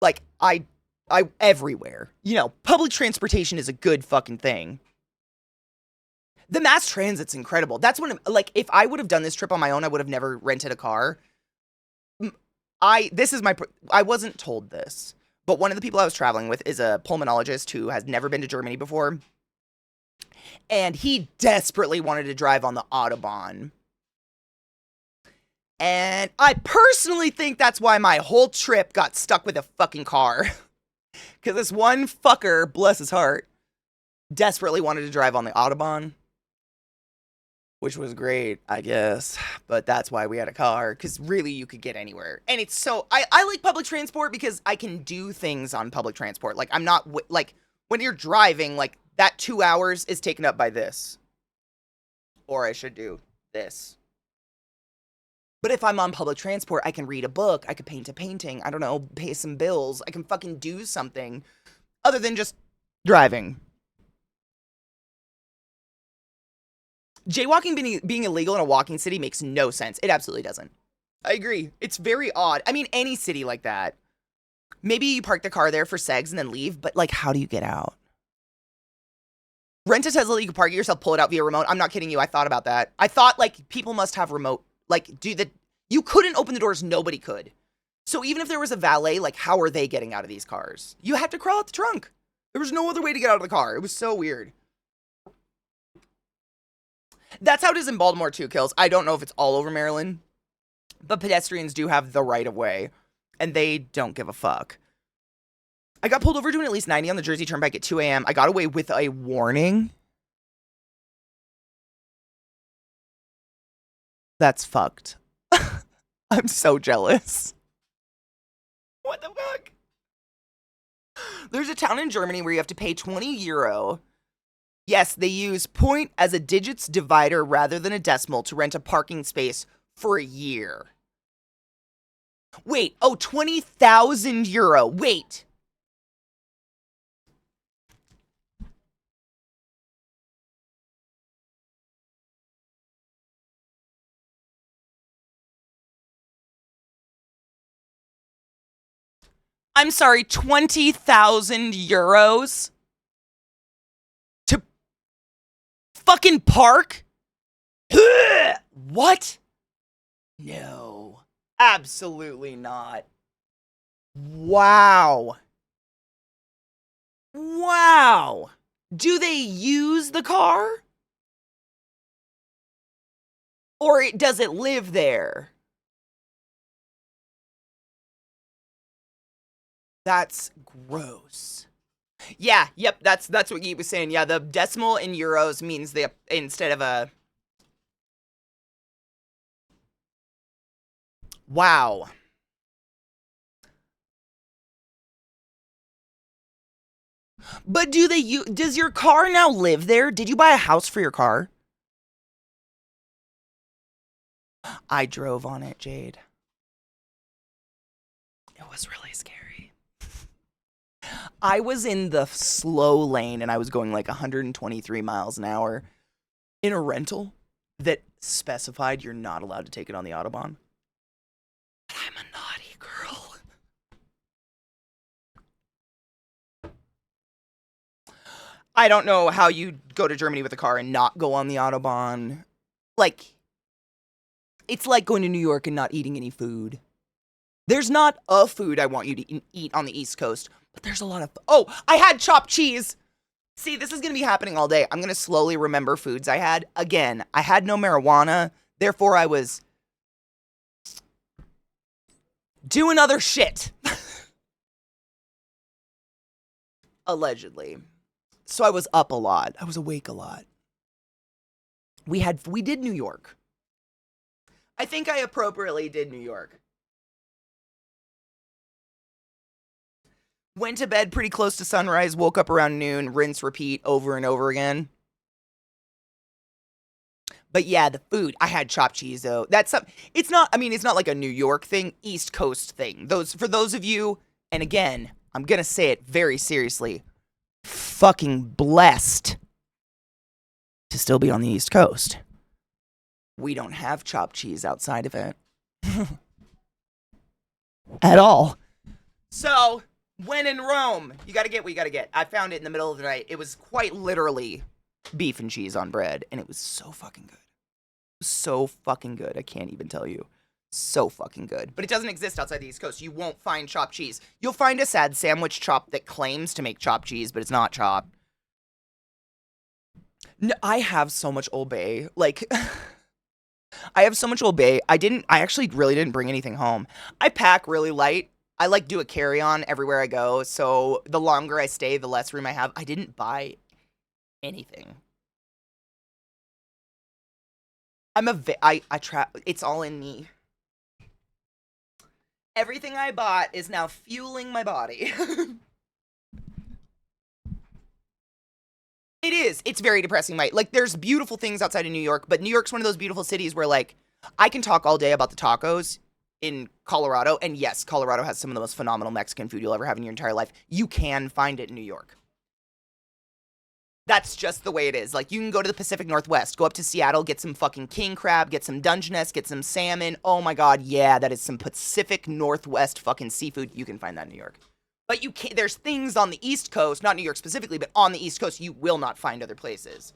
Like, I everywhere. Public transportation is a good fucking thing. The mass transit's incredible. That's when, like, if I would have done this trip on my own, I would have never rented a car. I wasn't told this, but one of the people I was traveling with is a pulmonologist who has never been to Germany before. And he desperately wanted to drive on the Autobahn. And I personally think that's why my whole trip got stuck with a fucking car. Because this one fucker, bless his heart, desperately wanted to drive on the Autobahn. Which was great, I guess. But that's why we had a car. Because really, you could get anywhere. And it's so... I like public transport because I can do things on public transport. Like, I'm not... Like, when you're driving, like... That 2 hours is taken up by this. Or I should do this. But if I'm on public transport, I can read a book. I could paint a painting. I don't know, pay some bills. I can fucking do something other than just driving. Jaywalking being illegal in a walking city makes no sense. It absolutely doesn't. I agree. It's very odd. I mean, any city like that. Maybe you park the car there for segs and then leave, but like, how do you get out? Rent a Tesla, you can park it yourself, pull it out via remote. I'm not kidding you. I thought about that. I thought like people must have remote, like you couldn't open the doors. Nobody could. So even if there was a valet, like how are they getting out of these cars? You had to crawl out the trunk. There was no other way to get out of the car. It was so weird. That's how it is in Baltimore too, Kills. I don't know if it's all over Maryland, but pedestrians do have the right of way and they don't give a fuck. I got pulled over doing at least 90 on the Jersey Turnpike at 2 a.m. I got away with a warning. That's fucked. I'm so jealous. What the fuck? There's a town in Germany where you have to pay 20 euro. Yes, they use point as a digits divider rather than a decimal to rent a parking space for a year. Wait, 20,000 euro. Wait. I'm sorry, 20,000 euros to fucking park? What? No, absolutely not. Wow. Wow. Do they use the car? Or does it live there? That's gross. Yeah, yep, that's what he was saying. Yeah, the decimal in euros means instead of a... Wow. But does your car now live there? Did you buy a house for your car? I drove on it, Jade. It was really scary. I was in the slow lane and I was going like 123 miles an hour in a rental that specified you're not allowed to take it on the Autobahn. But I'm a naughty girl. I don't know how you go to Germany with a car and not go on the Autobahn. Like, it's like going to New York and not eating any food. There's not a food I want you to eat on the East Coast, but there's a lot of... Oh, I had chopped cheese. See, this is going to be happening all day. I'm going to slowly remember foods I had. Again, I had no marijuana. Therefore, I was doing other shit. Allegedly. So I was up a lot. I was awake a lot. We did New York. I think I appropriately did New York. Went to bed pretty close to sunrise, woke up around noon, rinse, repeat over and over again. But yeah, the food, I had chopped cheese though. It's not like a New York thing, East Coast thing. For those of you, and again, I'm gonna say it very seriously, fucking blessed to still be on the East Coast. We don't have chopped cheese outside of it. At all. So... when in Rome, you gotta get what you gotta get. I found it in the middle of the night. It was quite literally beef and cheese on bread, and it was so fucking good. So fucking good. I can't even tell you. So fucking good. But it doesn't exist outside the East Coast. You won't find chopped cheese. You'll find a sad sandwich shop that claims to make chopped cheese, but it's not chopped. No, I have so much Old Bay. Like... I have so much Old Bay. I actually really didn't bring anything home. I pack really light. I like do a carry-on everywhere I go, so the longer I stay, the less room I have. I didn't buy anything. It's all in me. Everything I bought is now fueling my body. It is. It's very depressing, Mike. Like, there's beautiful things outside of New York, but New York's one of those beautiful cities where, like, I can talk all day about the tacos in Colorado, and yes, Colorado has some of the most phenomenal Mexican food you'll ever have in your entire life. You can find it in New York. That's just the way it is. Like, you can go to the Pacific Northwest, go up to Seattle, get some fucking king crab, get some Dungeness, get some salmon. Oh my god, yeah, that is some Pacific Northwest fucking seafood. You can find that in New York. But you can't, there's things on the East Coast, not New York specifically, but on the East Coast, you will not find other places.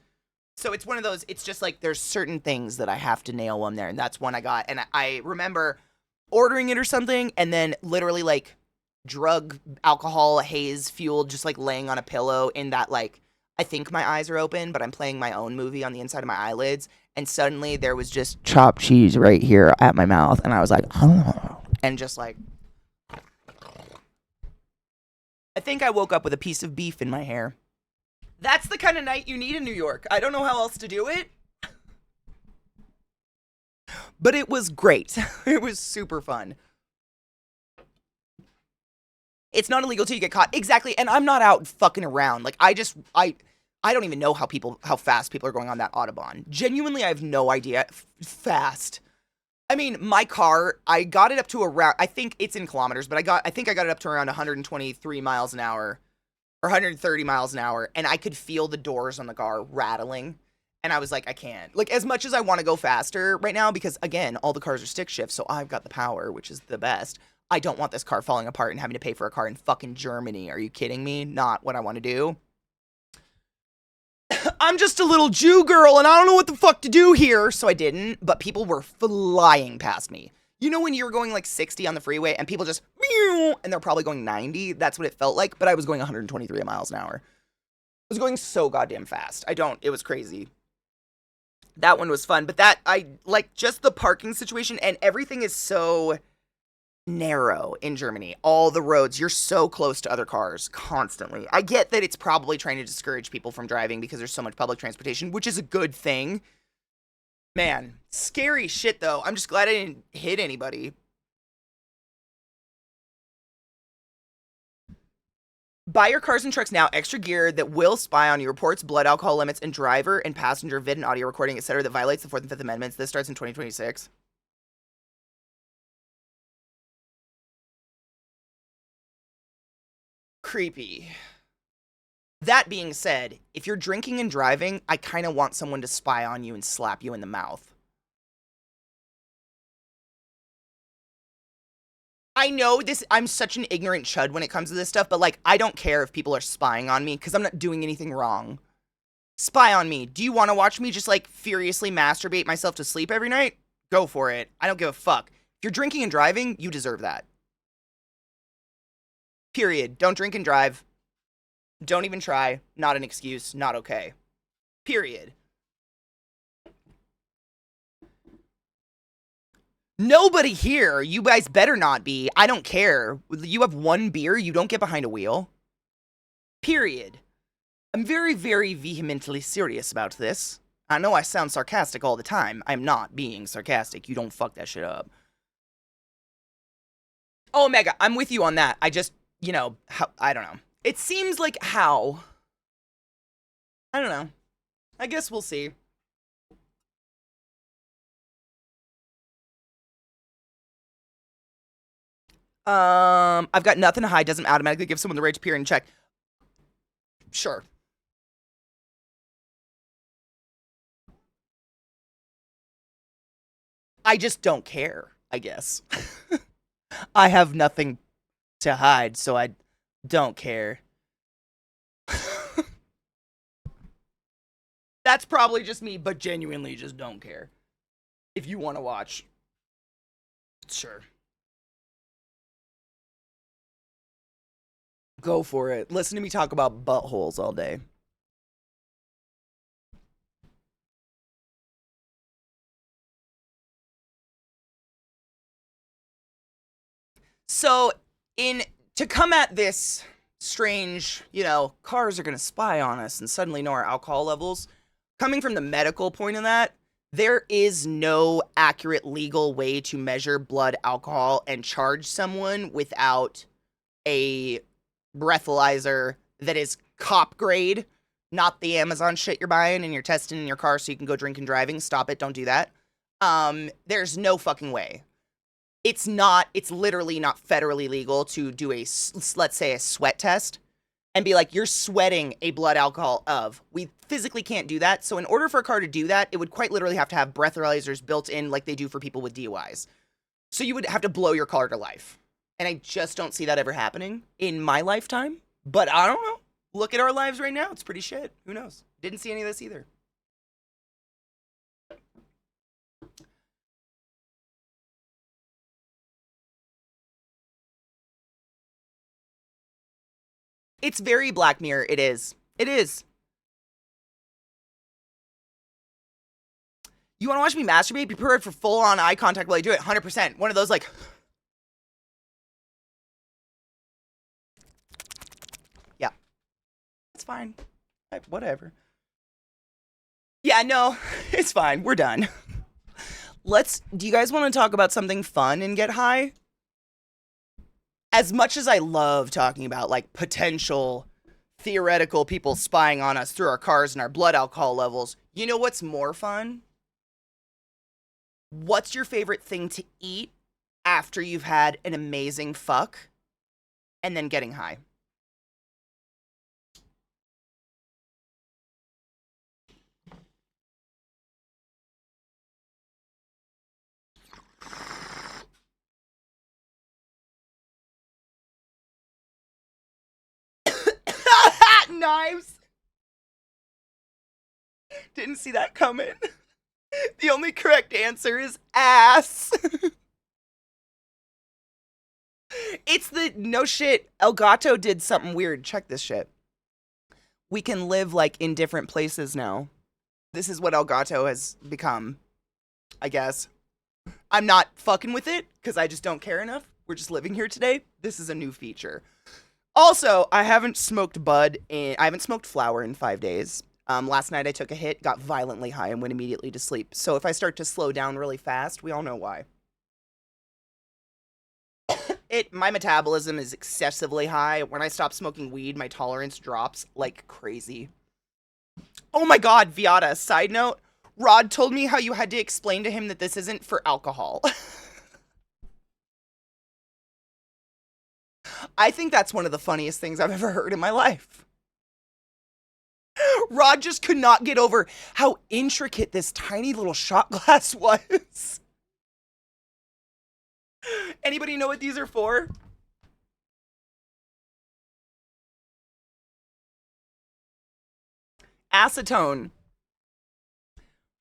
So it's one of those, it's just like, there's certain things that I have to nail one there, and that's one I got. And I remember ordering it or something, and then literally, like, drug, alcohol, haze fueled, just, like, laying on a pillow in that, like, I think my eyes are open, but I'm playing my own movie on the inside of my eyelids, and suddenly there was just chopped cheese right here at my mouth, and I was like, oh, and just like, I think I woke up with a piece of beef in my hair. That's the kind of night you need in New York. I don't know how else to do it, but it was great. It was super fun. It's not illegal till you get caught. Exactly. And I'm not out fucking around. Like, I don't even know how fast people are going on that Autobahn. Genuinely, I have no idea. Fast. I mean, my car, I got it up to around, I think it's in kilometers, but I think I got it up to around 123 miles an hour or 130 miles an hour. And I could feel the doors on the car rattling. And I was like, I can't. Like, as much as I want to go faster right now, because again, all the cars are stick shift, so I've got the power, which is the best. I don't want this car falling apart and having to pay for a car in fucking Germany. Are you kidding me? Not what I want to do. I'm just a little Jew girl and I don't know what the fuck to do here. So I didn't, but people were flying past me. You know when you're going like 60 on the freeway and people just, and they're probably going 90? That's what it felt like, but I was going 123 miles an hour. I was going so goddamn fast. It was crazy. That one was fun, but just the parking situation and everything is so narrow in Germany. All the roads, you're so close to other cars constantly. I get that it's probably trying to discourage people from driving because there's so much public transportation, which is a good thing. Man, scary shit though. I'm just glad I didn't hit anybody. Buy your cars and trucks now extra gear that will spy on you. Reports, blood alcohol limits, and driver and passenger vid and audio recording, etc. that violates the 4th and 5th Amendments. This starts in 2026. Creepy. That being said, if you're drinking and driving, I kind of want someone to spy on you and slap you in the mouth. I know this, I'm such an ignorant chud when it comes to this stuff, but like, I don't care if people are spying on me because I'm not doing anything wrong. Spy on me. Do you want to watch me just like furiously masturbate myself to sleep every night? Go for it. I don't give a fuck. If you're drinking and driving, you deserve that. Period. Don't drink and drive. Don't even try. Not an excuse. Not okay. Period. Nobody here. You guys better not be. I don't care. You have one beer. You don't get behind a wheel. Period. I'm very, very vehemently serious about this. I know I sound sarcastic all the time. I'm not being sarcastic. You don't fuck that shit up. Oh, Omega, I'm with you on that. I just, I don't know. It seems like how. I don't know. I guess we'll see. I've got nothing to hide. Doesn't automatically give someone the right to peer and check. Sure. I just don't care, I guess. I have nothing to hide, so I don't care. That's probably just me, but genuinely just don't care. If you want to watch. Sure. Go for it. Listen to me talk about buttholes all day. So, to come at this strange, cars are going to spy on us and suddenly know our alcohol levels, coming from the medical point of that, there is no accurate legal way to measure blood alcohol and charge someone without a breathalyzer that is cop grade, not the Amazon shit you're buying and you're testing in your car so you can go drink and driving. Stop it. Don't do that. There's no fucking way. It's literally not federally legal to do let's say a sweat test and be like, you're sweating a blood alcohol of. We physically can't do that. So in order for a car to do that, it would quite literally have to have breathalyzers built in like they do for people with DUIs. So you would have to blow your car to life. And I just don't see that ever happening in my lifetime. But I don't know. Look at our lives right now. It's pretty shit. Who knows? Didn't see any of this either. It's very Black Mirror. It is. It is. You want to watch me masturbate? Be prepared for full-on eye contact while I do it. 100%. One of those, like... Yeah. It's fine. Whatever. Yeah, no. It's fine. We're done. Do you guys want to talk about something fun and get high? As much as I love talking about, like, potential, theoretical people spying on us through our cars and our blood alcohol levels, you know what's more fun? What's your favorite thing to eat after you've had an amazing fuck and then getting high? Knives. Didn't see that coming. The only correct answer is ass. It's the no shit. Elgato did something weird. Check this shit. We can live like in different places now. This is what Elgato has become, I guess. I'm not fucking with it because I just don't care enough. We're just living here today. This is a new feature. Also, I haven't smoked flower in 5 days. Last night I took a hit, got violently high, and went immediately to sleep. So if I start to slow down really fast, we all know why. My metabolism is excessively high. When I stop smoking weed, my tolerance drops like crazy. Oh my god, Viata, side note, Rod told me how you had to explain to him that this isn't for alcohol. I think that's one of the funniest things I've ever heard in my life. Rod just could not get over how intricate this tiny little shot glass was. Anybody know what these are for? Acetone.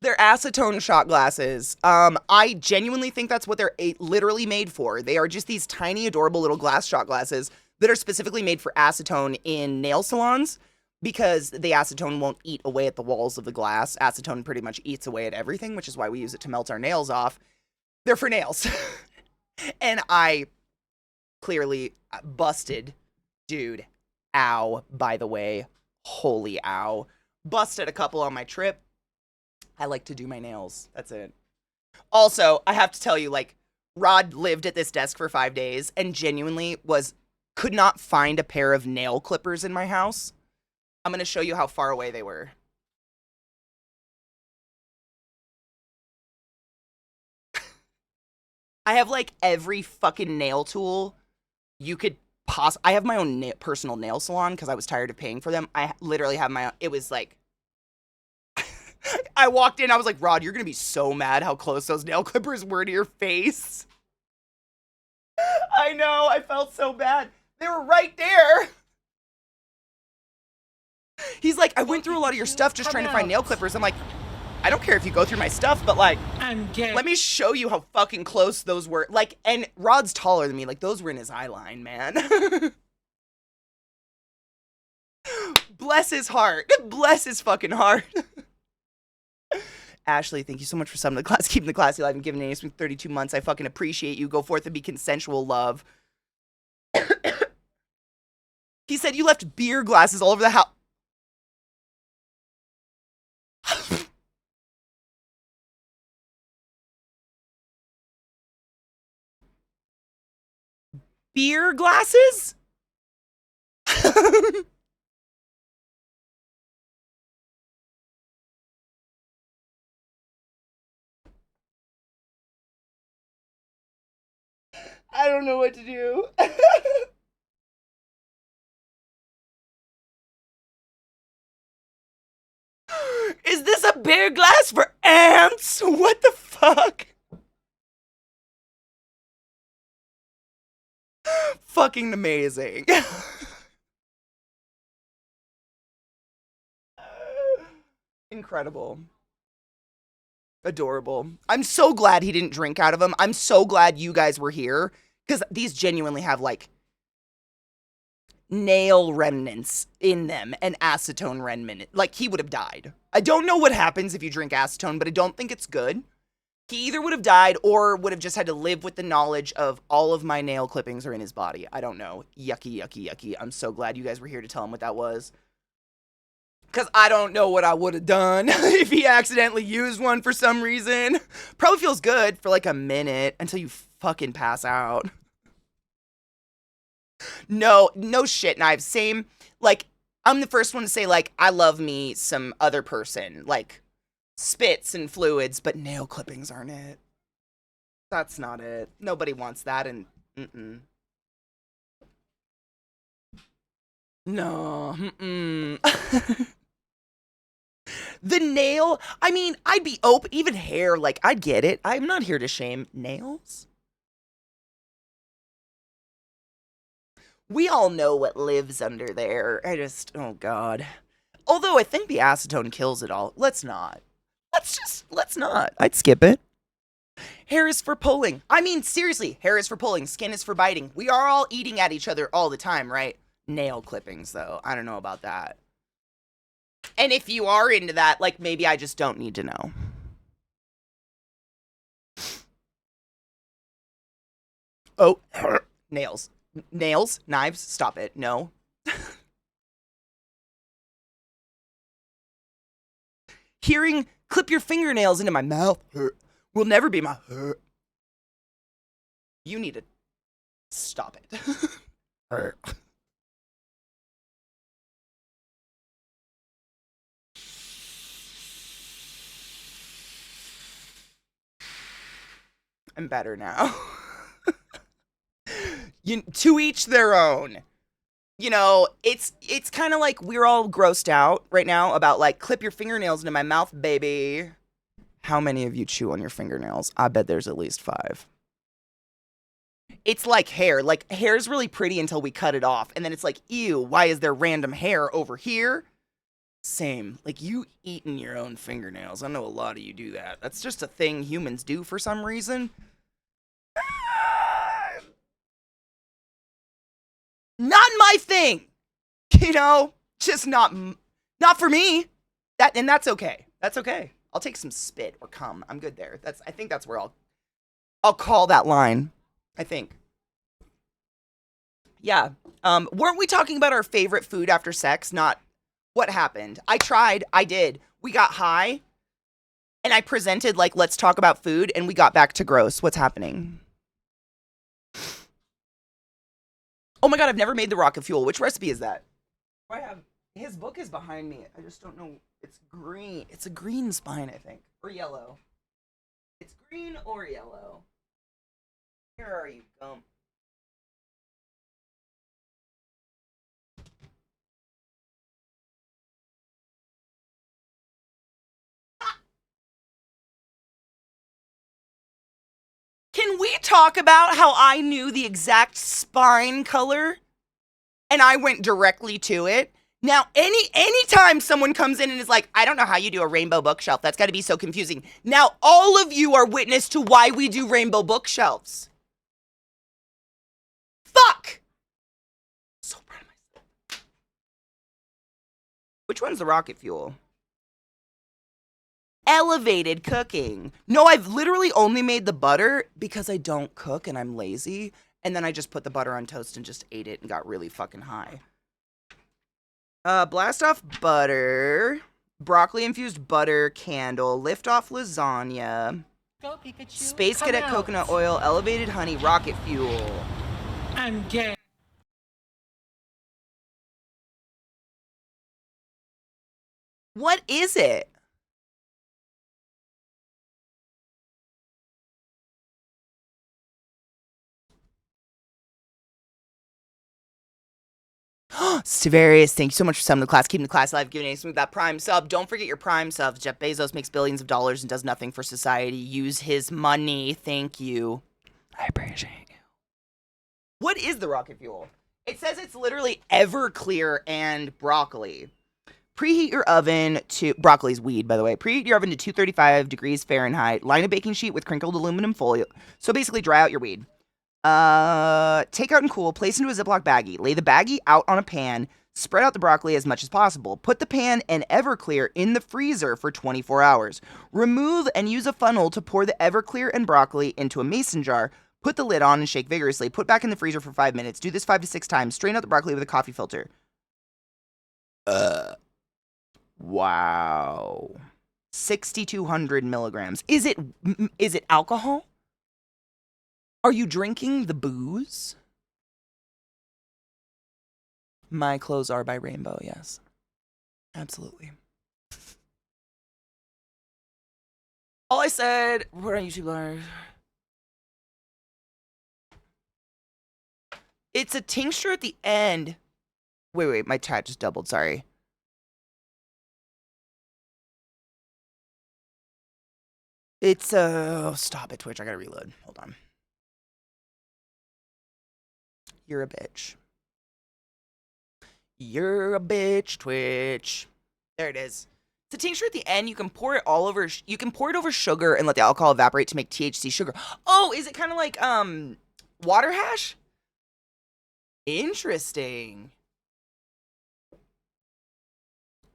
They're acetone shot glasses. I genuinely think that's what they're literally made for. They are just these tiny, adorable little glass shot glasses that are specifically made for acetone in nail salons because the acetone won't eat away at the walls of the glass. Acetone pretty much eats away at everything, which is why we use it to melt our nails off. They're for nails. And I clearly busted. Dude, ow, by the way. Holy ow. Busted a couple on my trip. I like to do my nails. That's it. Also, I have to tell you, like, Rod lived at this desk for 5 days and genuinely could not find a pair of nail clippers in my house. I'm going to show you how far away they were. I have, like, every fucking nail tool you could I have my own personal nail salon because I was tired of paying for them. I literally have my own. It was like... I walked in, I was like, Rod, you're going to be so mad how close those nail clippers were to your face. I know, I felt so bad. They were right there. He's like, I went through a lot of your stuff just trying to find nail clippers. I'm like, I don't care if you go through my stuff, but like, let me show you how fucking close those were. Like, and Rod's taller than me. Like, those were in his eye line, man. Bless his heart. Bless his fucking heart. Ashley, thank you so much for subbing to the class, keeping the classy alive and giving an 32 months. I fucking appreciate you. Go forth and be consensual, love. He said you left beer glasses all over the house. Beer glasses? I don't know what to do. A beer glass for ants? What the fuck? Fucking amazing. Incredible. Adorable. I'm so glad he didn't drink out of them. I'm so glad you guys were here, because these genuinely have like nail remnants in them and acetone remnant. Like, he would have died. I don't know what happens if you drink acetone, but I don't think it's good. He either would have died or would have just had to live with the knowledge of all of my nail clippings are in his body. I don't know. Yucky, yucky, yucky. I'm so glad you guys were here to tell him what that was. Because I don't know what I would have done if he accidentally used one for some reason. Probably feels good for like a minute until you fucking pass out. No shit, Knives. Same, like, I'm the first one to say, like, I love me some other person. Like, spits and fluids, but nail clippings aren't it. That's not it. Nobody wants that, and No, The nail, I mean, I'd be open, even hair, like, I'd get it. I'm not here to shame nails. We all know what lives under there. Oh God. Although I think the acetone kills it all. Let's not. Let's not. I'd skip it. Hair is for pulling. I mean, seriously, hair is for pulling. Skin is for biting. We are all eating at each other all the time, right? Nail clippings, though. I don't know about that. And if you are into that, like, maybe I just don't need to know. Oh, nails. Nails? Knives? Stop it. No. Hearing clip your fingernails into my mouth will never be my You need to stop it. I'm better now. To each their own. You know, it's kind of like we're all grossed out right now about, like, clip your fingernails into my mouth, baby. How many of you chew on your fingernails? I bet there's at least 5. It's like hair. Like, hair's really pretty until we cut it off. And then it's like, ew, why is there random hair over here? Same. Like, you eating your own fingernails. I know a lot of you do that. That's just a thing humans do for some reason. Not my thing. You know, just not for me. That's okay. That's okay. I'll take some spit or cum. I'm good there. I think that's where I'll call that line. I think. Yeah. Weren't we talking about our favorite food after sex? Not what happened. I tried. I did. We got high. And I presented, like, let's talk about food. And we got back to gross. What's happening? Oh my God, I've never made the rocket fuel. Which recipe is that? I have. His book is behind me. I just don't know. It's green. It's a green spine, I think. Or yellow. It's green or yellow. Where are you, Gump? Can we talk about how I knew the exact spine color and I went directly to it? Now, anytime someone comes in and is like, I don't know how you do a rainbow bookshelf. That's got to be so confusing. Now, all of you are witness to why we do rainbow bookshelves. Fuck! So proud of myself. Which one's the rocket fuel? Elevated cooking. No, I've literally only made the butter because I don't cook and I'm lazy. And then I just put the butter on toast and just ate it and got really fucking high. Blast off butter. Broccoli infused butter candle. Lift off lasagna. Go, Pikachu. Space Come Cadet out. coconut oil. Elevated honey. Rocket fuel. I'm gay. What is it? Stavarius, thank you so much for subbing the class. Keeping the class alive, giving a smooth that prime sub. Don't forget your prime subs. Jeff Bezos makes billions of dollars and does nothing for society. Use his money. Thank you. I appreciate you. What is the rocket fuel? It says it's literally Everclear and broccoli. Preheat your oven to, broccoli's weed, by the way. Preheat your oven to 235 degrees Fahrenheit. Line a baking sheet with crinkled aluminum foil. So basically dry out your weed. Take out and cool. Place into a Ziploc baggie. Lay the baggie out on a pan. Spread out the broccoli as much as possible. Put the pan and Everclear in the freezer for 24 hours. Remove and use a funnel to pour the Everclear and broccoli into a mason jar. Put the lid on and shake vigorously. Put back in the freezer for 5 minutes. Do this 5 to 6 times. Strain out the broccoli with a coffee filter. Wow. 6,200 milligrams. Is it alcohol? Are you drinking the booze? My clothes are by Rainbow, yes. Absolutely. All I said, we're on YouTube Live. It's a tincture at the end. Wait, my chat just doubled, sorry. It's, stop it, Twitch, I gotta reload. Hold on. You're a bitch. You're a bitch, Twitch. There it is. It's a tincture at the end. You can pour it all over. You can pour it over sugar and let the alcohol evaporate to make THC sugar. Oh, is it kind of like water hash? Interesting.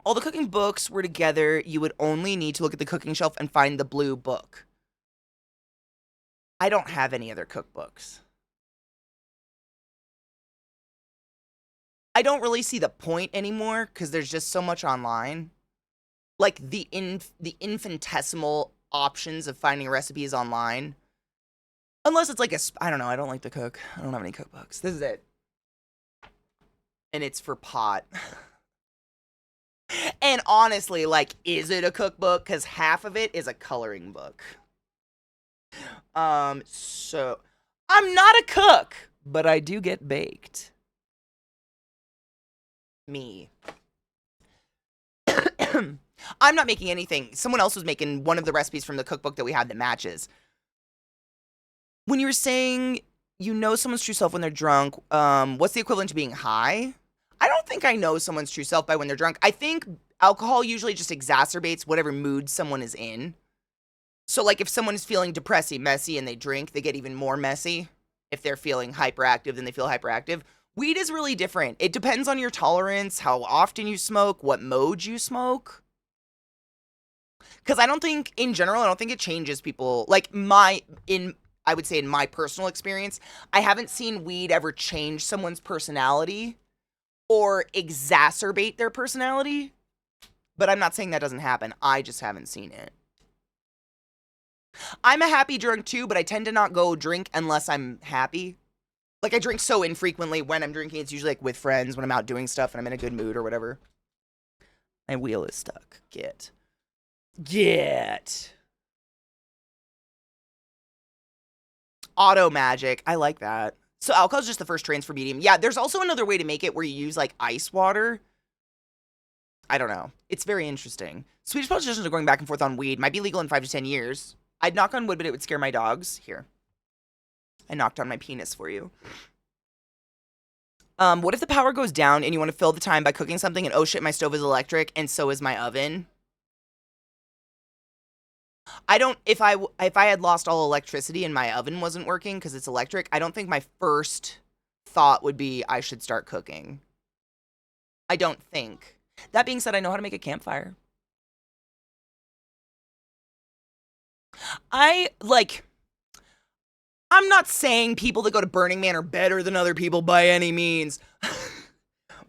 All the cooking books were together. You would only need to look at the cooking shelf and find the blue book. I don't have any other cookbooks. I don't really see the point anymore because there's just so much online. Like the infinitesimal options of finding recipes online. Unless it's like I don't know, I don't like to cook. I don't have any cookbooks. This is it. And it's for pot. And honestly, like, is it a cookbook? Because half of it is a coloring book. So I'm not a cook, but I do get baked. Me. I'm not making anything. Someone else was making one of the recipes from the cookbook that we had that matches. When you were saying you know someone's true self when they're drunk, what's the equivalent to being high? I don't think I know someone's true self by when they're drunk. I think alcohol usually just exacerbates whatever mood someone is in. So, like, if someone is feeling depressy, messy, and they drink, they get even more messy. If they're feeling hyperactive, then they feel hyperactive. Weed is really different. It depends on your tolerance, how often you smoke, what mode you smoke. Because I don't think, in general, I don't think it changes people. Like, I would say in my personal experience, I haven't seen weed ever change someone's personality or exacerbate their personality. But I'm not saying that doesn't happen. I just haven't seen it. I'm a happy drunk too, but I tend to not go drink unless I'm happy. Like, I drink so infrequently. When I'm drinking, it's usually like with friends when I'm out doing stuff and I'm in a good mood or whatever. My wheel is stuck. Get. Auto magic. I like that. So alcohol's just the first transfer medium. Yeah, there's also another way to make it where you use like ice water. I don't know. It's very interesting. Swedish politicians are going back and forth on weed. Might be legal in 5 to 10 years. I'd knock on wood, but it would scare my dogs. Here. I knocked on my penis for you. What if the power goes down and you want to fill the time by cooking something and oh shit, my stove is electric and so is my oven? I don't, if I had lost all electricity and my oven wasn't working because it's electric, I don't think my first thought would be I should start cooking. I don't think. That being said, I know how to make a campfire. I'm not saying people that go to Burning Man are better than other people by any means.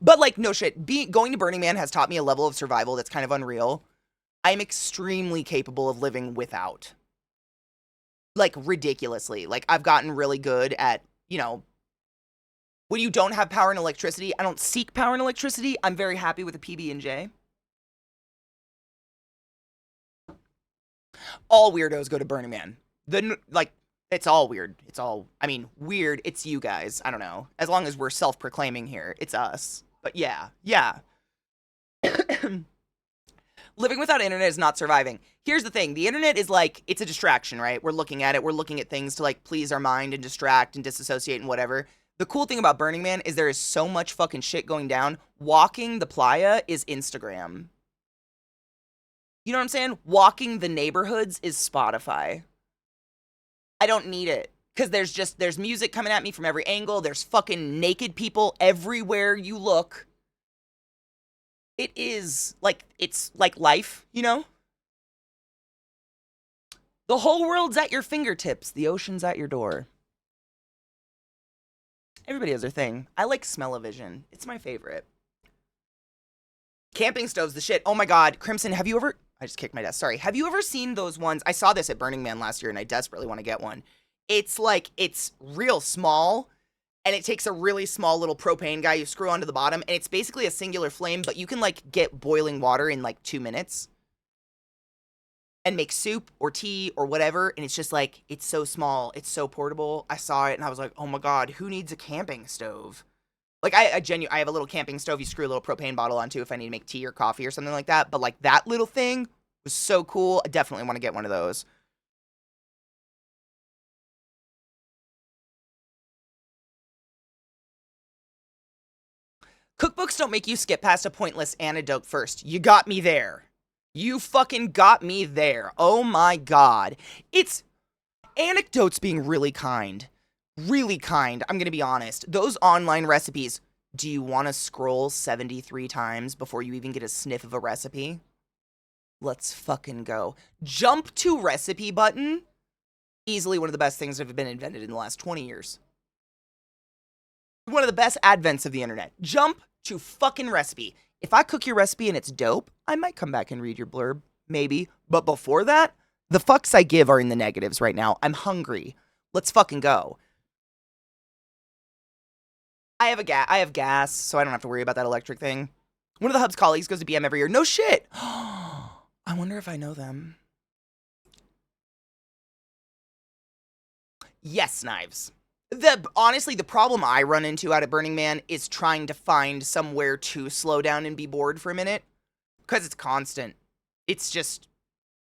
But like, no shit, going to Burning Man has taught me a level of survival that's kind of unreal. I'm extremely capable of living without. Like, ridiculously. Like, I've gotten really good at, you know, when you don't have power and electricity, I don't seek power and electricity. I'm very happy with a PB&J. All weirdos go to Burning Man. It's all weird. It's all, I mean, weird. It's you guys. I don't know. As long as we're self-proclaiming here, it's us. But yeah. Living without internet is not surviving. Here's the thing. The internet is like, it's a distraction, right? We're looking at it. We're looking at things to like please our mind and distract and disassociate and whatever. The cool thing about Burning Man is there is so much fucking shit going down. Walking the playa is Instagram. You know what I'm saying? Walking the neighborhoods is Spotify. I don't need it. Because there's music coming at me from every angle. There's fucking naked people everywhere you look. It's like life, you know? The whole world's at your fingertips. The ocean's at your door. Everybody has their thing. I like smell-o-vision. It's my favorite. Camping stoves, the shit. Oh my god. Crimson, have you ever... I just kicked my desk. Sorry. Have you ever seen those ones? I saw this at Burning Man last year, and I desperately want to get one. It's like, it's real small, and it takes a really small little propane guy you screw onto the bottom, and it's basically a singular flame, but you can, like, get boiling water in, like, 2 minutes. And make soup or tea or whatever, and it's just, like, it's so small. It's so portable. I saw it, and I was like, oh my god, who needs a camping stove? Like, I have a little camping stove you screw a little propane bottle onto if I need to make tea or coffee or something like that. But, like, that little thing was so cool. I definitely want to get one of those. Cookbooks don't make you skip past a pointless anecdote first. You got me there. You fucking got me there. Oh my god. It's anecdotes being really kind. Really kind, I'm gonna be honest. Those online recipes, do you want to scroll 73 times before you even get a sniff of a recipe? Let's fucking go. Jump to recipe button, easily one of the best things that have been invented in the last 20 years. One of the best advents of the internet. Jump to fucking recipe. If I cook your recipe and it's dope, I might come back and read your blurb, maybe. But before that, the fucks I give are in the negatives right now. I'm hungry. Let's fucking go. I have gas, so I don't have to worry about that electric thing. One of the hub's colleagues goes to BM every year. No shit. I wonder if I know them. Yes, Knives. Honestly, the problem I run into out at Burning Man is trying to find somewhere to slow down and be bored for a minute. Because it's constant. It's just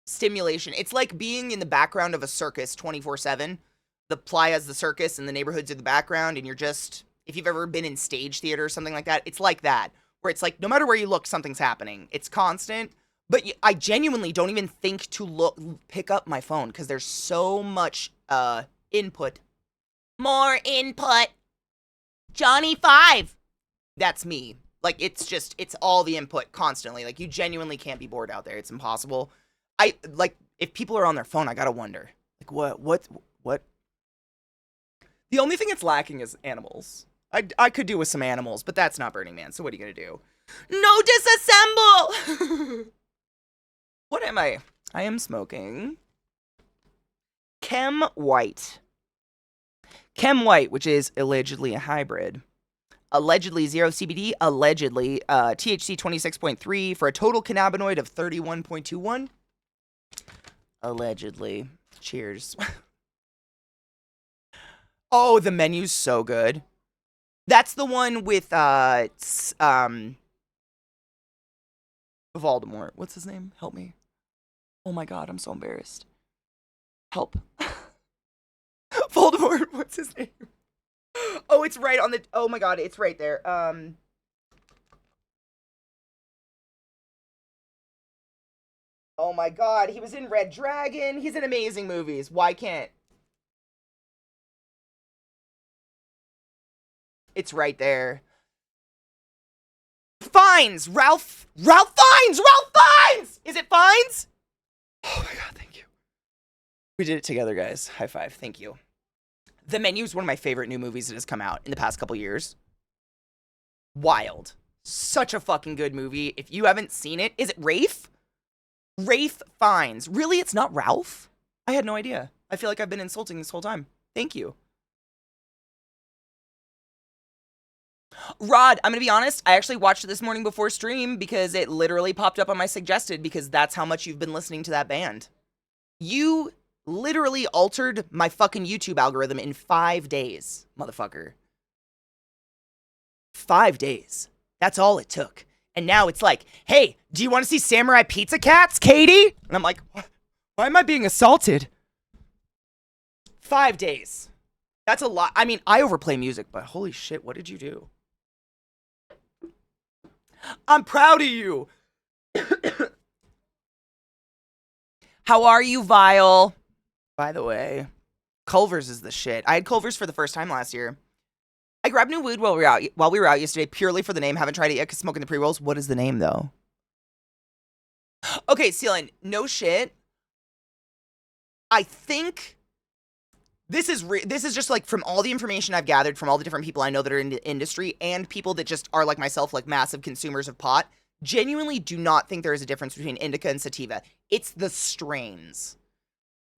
stimulation. It's like being in the background of a circus 24/7. The playa's the circus and the neighborhoods are the background, and you're just... If you've ever been in stage theater or something like that, it's like that. Where it's like, no matter where you look, something's happening. It's constant. But I genuinely don't even think to pick up my phone because there's so much input. More input. Johnny 5. That's me. Like, it's all the input constantly. Like, you genuinely can't be bored out there. It's impossible. If people are on their phone, I gotta wonder. Like, what? The only thing it's lacking is animals. I could do with some animals, but that's not Burning Man, so what are you gonna do? No disassemble! What am I? I am smoking Chem White. Chem White, which is allegedly a hybrid. Allegedly 0 CBD, allegedly THC 26.3 for a total cannabinoid of 31.21. Allegedly. Cheers. Oh, the menu's so good. That's the one with Voldemort. What's his name? Help me. Oh my god, I'm so embarrassed. Help. Voldemort, what's his name? Oh, it's right on the... Oh my god, it's right there. Oh my god, he was in Red Dragon. He's in amazing movies. Why can't... It's right there. Fiennes! Ralph Fiennes! Ralph Fiennes! Is it Fiennes? Oh my god, thank you. We did it together, guys. High five. Thank you. The Menu is one of my favorite new movies that has come out in the past couple years. Wild. Such a fucking good movie. If you haven't seen it, is it Rafe? Rafe Fiennes. Really? It's not Ralph? I had no idea. I feel like I've been insulting this whole time. Thank you. Rod, I'm gonna be honest, I actually watched it this morning before stream because it literally popped up on my suggested because that's how much you've been listening to that band. You literally altered my fucking YouTube algorithm in 5 days, motherfucker. 5 days. That's all it took. And now it's like, hey, do you want to see Samurai Pizza Cats, Katie? And I'm like, why am I being assaulted? 5 days. That's a lot. I mean, I overplay music, but holy shit, what did you do? I'm proud of you. How are you, Vile? By the way, Culver's is the shit. I had Culver's for the first time last year. I grabbed new weed while we were out yesterday, purely for the name. Haven't tried it yet because smoking the pre-rolls. What is the name, though? Okay, Celine, no shit. I think this is just like from all the information I've gathered from all the different people I know that are in the industry and people that just are like myself, like massive consumers of pot, genuinely do not think there is a difference between indica and sativa. It's the strains.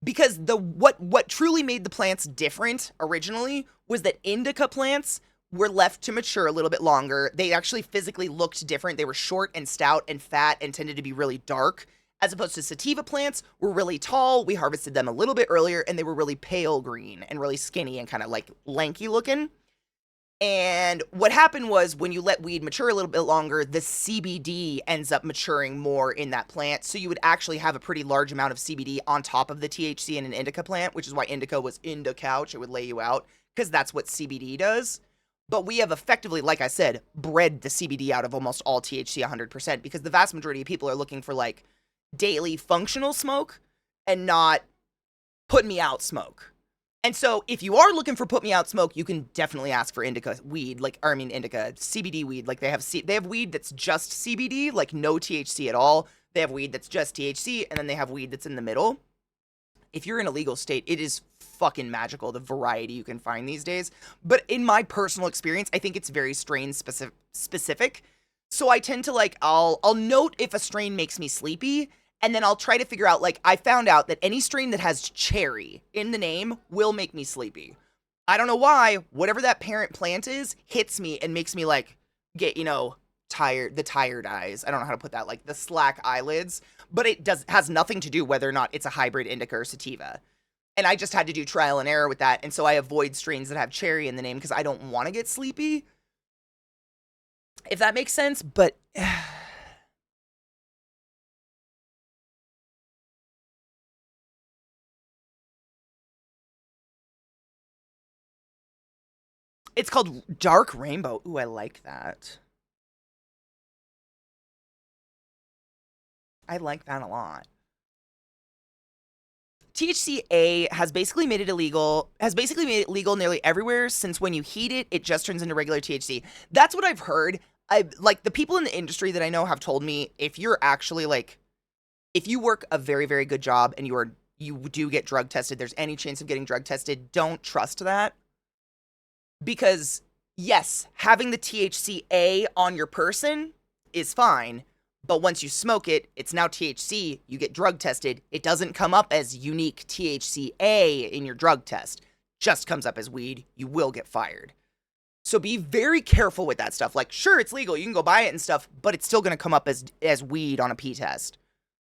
Because what truly made the plants different originally was that indica plants were left to mature a little bit longer. They actually physically looked different. They were short and stout and fat and tended to be really dark. As opposed to sativa plants were really tall. We harvested them a little bit earlier and they were really pale green and really skinny and kind of like lanky looking. And what happened was when you let weed mature a little bit longer, the CBD ends up maturing more in that plant. So you would actually have a pretty large amount of CBD on top of the THC in an indica plant, which is why indica was couch. It would lay you out because that's what CBD does. But we have effectively, like I said, bred the CBD out of almost all THC 100% because the vast majority of people are looking for like daily functional smoke and not put me out smoke. And so if you are looking for put me out smoke, you can definitely ask for indica weed, indica CBD weed. Like they have weed that's just CBD, like no THC at all. They have weed that's just THC, and then they have weed that's in the middle. If you're in a legal state, it is fucking magical, the variety you can find these days. But in my personal experience, I think it's very strain specific. So I tend to I'll note if a strain makes me sleepy, and then I'll try to figure out, I found out that any strain that has cherry in the name will make me sleepy. I don't know why, whatever that parent plant is, hits me and makes me, get, tired, the tired eyes. I don't know how to put that, the slack eyelids. But it has nothing to do whether or not it's a hybrid indica or sativa. And I just had to do trial and error with that, and so I avoid strains that have cherry in the name because I don't want to get sleepy. If that makes sense, but... It's called Dark Rainbow. Ooh, I like that. I like that a lot. THCA has basically made it legal nearly everywhere since when you heat it, it just turns into regular THC. That's what I've heard. The people in the industry that I know have told me if you're actually if you work a very, very good job and you do get drug tested, there's any chance of getting drug tested, don't trust that. Because, yes, having the THCA on your person is fine, but once you smoke it, it's now THC, you get drug tested, it doesn't come up as unique THCA in your drug test. Just comes up as weed, you will get fired. So be very careful with that stuff. Sure, it's legal, you can go buy it and stuff, but it's still going to come up as weed on a P test.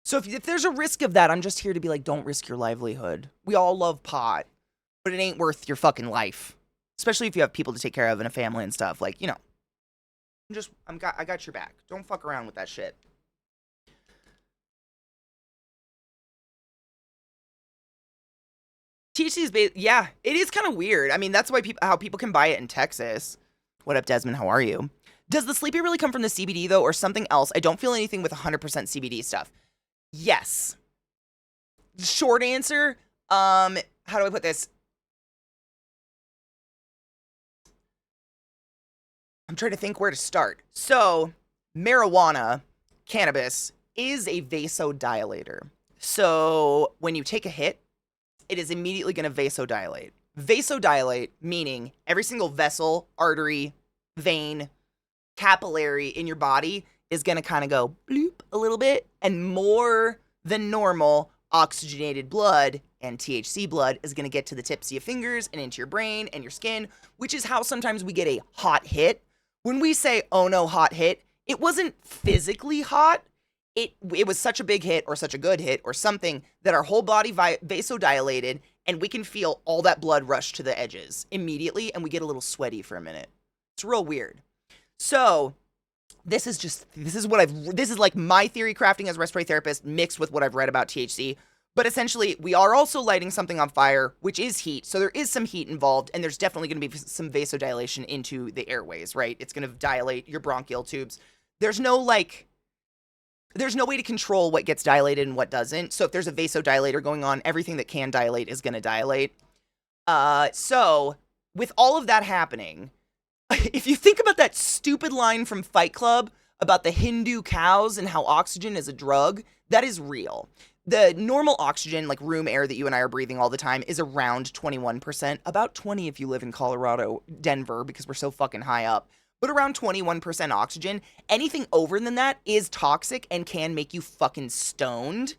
So if there's a risk of that, I'm just here to be don't risk your livelihood. We all love pot, but it ain't worth your fucking life. Especially if you have people to take care of and a family and stuff. I got your back. Don't fuck around with that shit. THC is yeah, it is kind of weird. I mean, that's why how people can buy it in Texas. What up, Desmond? How are you? Does the sleepy really come from the CBD though, or something else? I don't feel anything with 100% CBD stuff. Yes. Short answer. How do I put this? I'm trying to think where to start. So, marijuana, cannabis, is a vasodilator. So, when you take a hit, it is immediately going to vasodilate. Vasodilate, meaning every single vessel, artery, vein, capillary in your body is going to kind of go bloop a little bit, and more than normal oxygenated blood and THC blood is going to get to the tips of your fingers and into your brain and your skin, which is how sometimes we get a hot hit. When we say, oh no, hot hit, it wasn't physically hot. It was such a big hit or such a good hit or something that our whole body vasodilated and we can feel all that blood rush to the edges immediately and we get a little sweaty for a minute. It's real weird. So this is like my theory crafting as a respiratory therapist mixed with what I've read about THC. But essentially, we are also lighting something on fire, which is heat. So there is some heat involved, and there's definitely going to be some vasodilation into the airways, right? It's going to dilate your bronchial tubes. There's no way to control what gets dilated and what doesn't. So if there's a vasodilator going on, everything that can dilate is going to dilate. So with all of that happening, if you think about that stupid line from Fight Club about the Hindu cows and how oxygen is a drug, that is real. The normal oxygen, like room air that you and I are breathing all the time, is around 21%. About 20 if you live in Colorado, Denver, because we're so fucking high up. But around 21% oxygen. Anything over than that is toxic and can make you fucking stoned.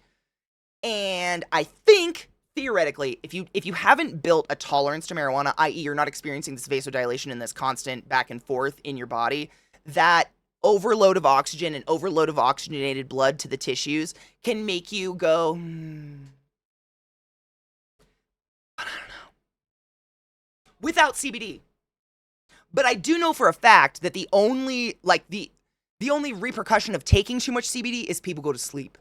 And I think, theoretically, if you haven't built a tolerance to marijuana, i.e. you're not experiencing this vasodilation and this constant back and forth in your body, that overload of oxygen and overload of oxygenated blood to the tissues can make you go, I don't know. Without CBD. But I do know for a fact that the only repercussion of taking too much CBD is people go to sleep.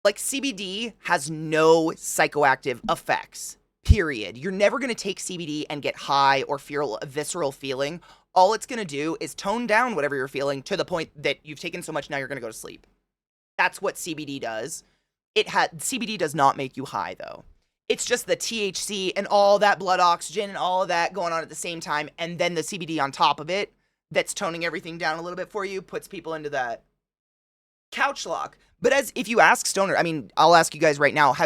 Like, CBD has no psychoactive effects, period. You're never going to take CBD and get high or feel a visceral feeling. All it's going to do is tone down whatever you're feeling to the point that you've taken so much now you're going to go to sleep. That's what CBD does. CBD does not make you high, though. It's just the THC and all that blood oxygen and all of that going on at the same time, and then the CBD on top of it that's toning everything down a little bit for you puts people into that couch lock. But if you ask Stoner, I mean, I'll ask you guys right now,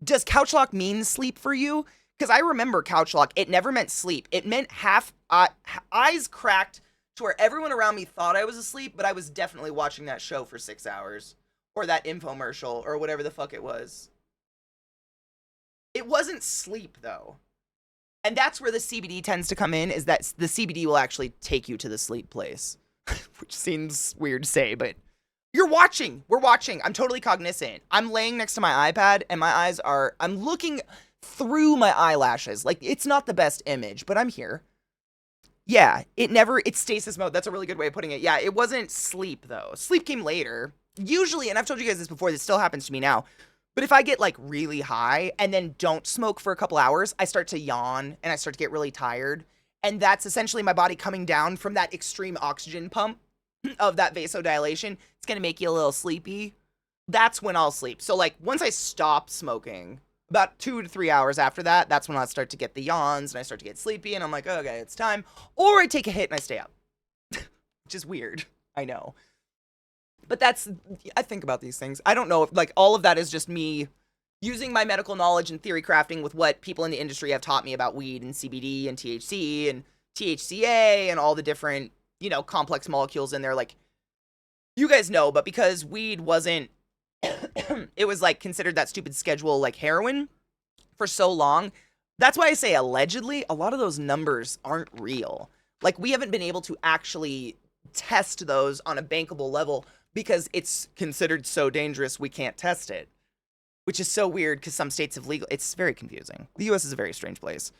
does couch lock mean sleep for you? Because I remember couch lock, it never meant sleep. It meant eyes cracked to where everyone around me thought I was asleep, but I was definitely watching that show for 6 hours. Or that infomercial, or whatever the fuck it was. It wasn't sleep, though. And that's where the CBD tends to come in, is that the CBD will actually take you to the sleep place. Which seems weird to say, but we're watching. I'm totally cognizant. I'm laying next to my iPad, and I'm looking through my eyelashes. Like, it's not the best image, but I'm here. Yeah, it's stasis mode. That's a really good way of putting it. Yeah, it wasn't sleep, though. Sleep came later. Usually, and I've told you guys this before, this still happens to me now, but if I get, like, really high and then don't smoke for a couple hours, I start to yawn, and I start to get really tired, and that's essentially my body coming down from that extreme oxygen pump of that vasodilation. It's gonna make you a little sleepy. That's when I'll sleep. So, like, once I stop smoking, about 2 to 3 hours after that, that's when I'll start to get the yawns, and I start to get sleepy, and I'm like, okay, it's time. Or I take a hit and I stay up. Which is weird, I know. But I think about these things. I don't know if, like, all of that is just me using my medical knowledge and theory crafting with what people in the industry have taught me about weed and CBD and THC and THCA and all the different, complex molecules in there. Like, you guys know, but because weed wasn't, it was, like, considered that stupid schedule, like heroin for so long. That's why I say allegedly, a lot of those numbers aren't real. Like, we haven't been able to actually test those on a bankable level because it's considered so dangerous we can't test it. Which is so weird because some states have legal. It's very confusing. The U.S. is a very strange place.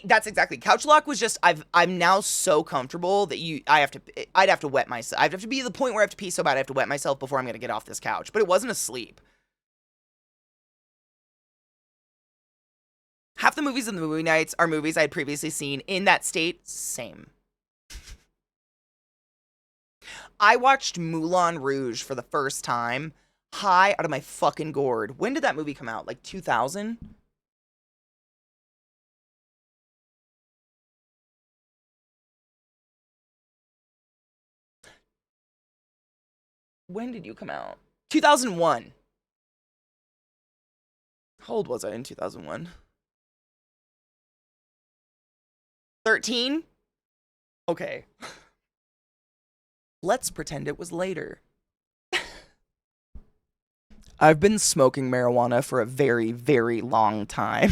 That's exactly. Couch lock was just, I'm now so comfortable that I'd have to wet myself. I'd have to be at the point where I have to pee so bad I have to wet myself before I'm going to get off this couch. But it wasn't asleep. Half the movies in the movie nights are movies I had previously seen in that state. Same. I watched Moulin Rouge for the first time, high out of my fucking gourd. When did that movie come out? Like 2000? When did you come out? 2001. How old was I in 2001? 13? Okay. Let's pretend it was later. I've been smoking marijuana for a very, very long time.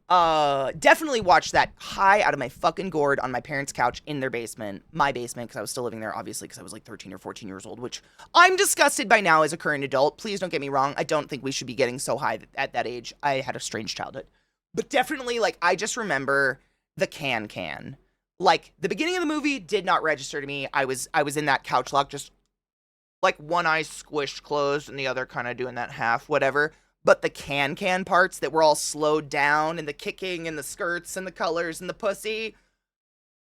Definitely watched that high out of my fucking gourd on my parents' couch in their basement. My basement, because I was still living there, obviously, because I was like 13 or 14 years old, which I'm disgusted by now as a current adult. Please don't get me wrong. I don't think we should be getting so high at that age. I had a strange childhood. But definitely, like, I just remember the can. Like, the beginning of the movie did not register to me. I was in that couch lock, just like one eye squished closed and the other kind of doing that half, whatever. But the can parts that were all slowed down, and the kicking and the skirts and the colors and the pussy.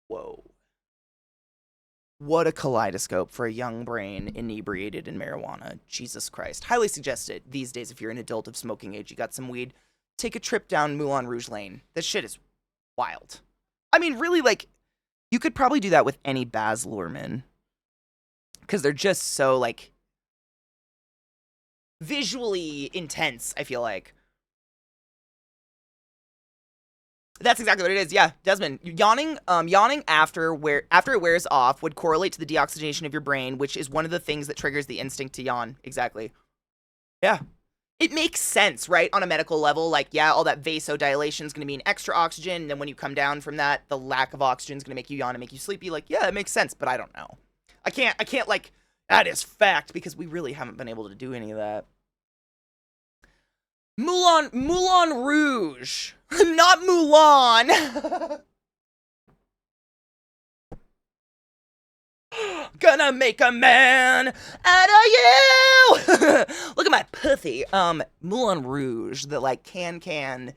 Whoa. What a kaleidoscope for a young brain inebriated in marijuana. Jesus Christ. Highly suggested these days if you're an adult of smoking age, you got some weed, take a trip down Moulin Rouge Lane. This shit is wild. I mean, really, like, you could probably do that with any Baz Luhrmann. Because they're just so, like, visually intense, I feel like. That's exactly what it is. Yeah, Desmond. Yawning after it wears off would correlate to the deoxygenation of your brain, which is one of the things that triggers the instinct to yawn. Exactly. Yeah. It makes sense, right? On a medical level, like, yeah, all that vasodilation is going to mean extra oxygen, and then when you come down from that, the lack of oxygen is going to make you yawn and make you sleepy. Like, yeah, it makes sense, but I don't know. I can't, like, that is fact, because we really haven't been able to do any of that. Moulin Rouge. Not Mulan. Gonna make a man out of you. Look at my pussy. Moulin Rouge, the like can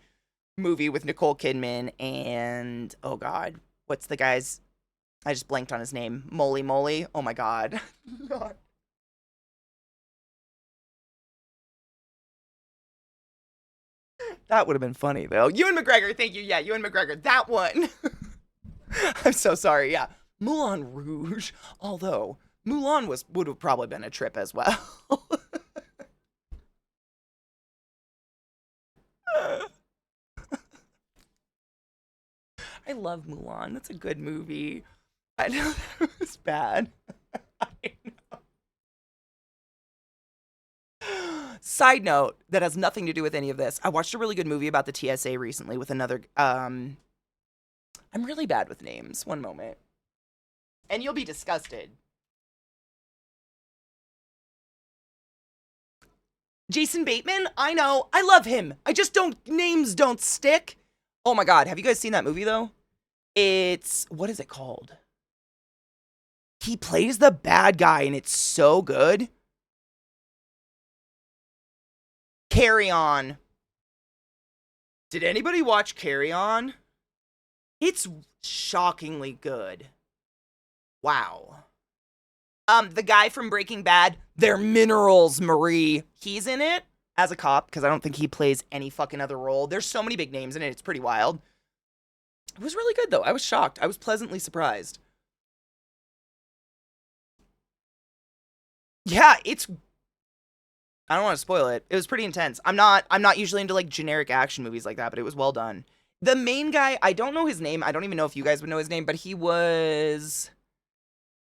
movie with Nicole Kidman and oh god, what's the guy's? I just blanked on his name. Moly. Oh my god. God. That would have been funny though. Ewan McGregor, thank you. Yeah, Ewan McGregor. That one. I'm so sorry. Yeah. Moulin Rouge, although Mulan would have probably been a trip as well. I love Mulan. That's a good movie. I know that was bad. I know. Side note that has nothing to do with any of this. I watched a really good movie about the TSA recently with another. I'm really bad with names. One moment. And you'll be disgusted. Jason Bateman? I know. I love him. I just names don't stick. Oh my god. Have you guys seen that movie though? What is it called? He plays the bad guy and it's so good. Carry On. Did anybody watch Carry On? It's shockingly good. Wow. The guy from Breaking Bad, they're minerals, Marie. He's in it as a cop, because I don't think he plays any fucking other role. There's so many big names in it, it's pretty wild. It was really good, though. I was shocked. I was pleasantly surprised. Yeah, I don't want to spoil it. It was pretty intense. I'm not usually into, like, generic action movies like that, but it was well done. The main guy, I don't know his name. I don't even know if you guys would know his name, but he was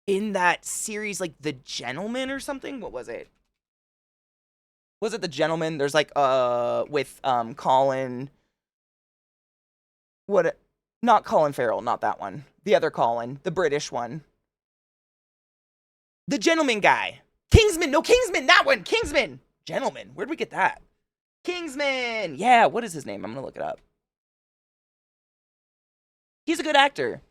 in that series, like, The Gentleman or something? What was it? Was it The Gentleman? There's, like, with, Colin... Not Colin Farrell, not that one. The other Colin. The British one. The Gentleman guy. Kingsman! No, Kingsman! That one! Kingsman! Gentleman. Where'd we get that? Kingsman! Yeah, what is his name? I'm gonna look it up. He's a good actor.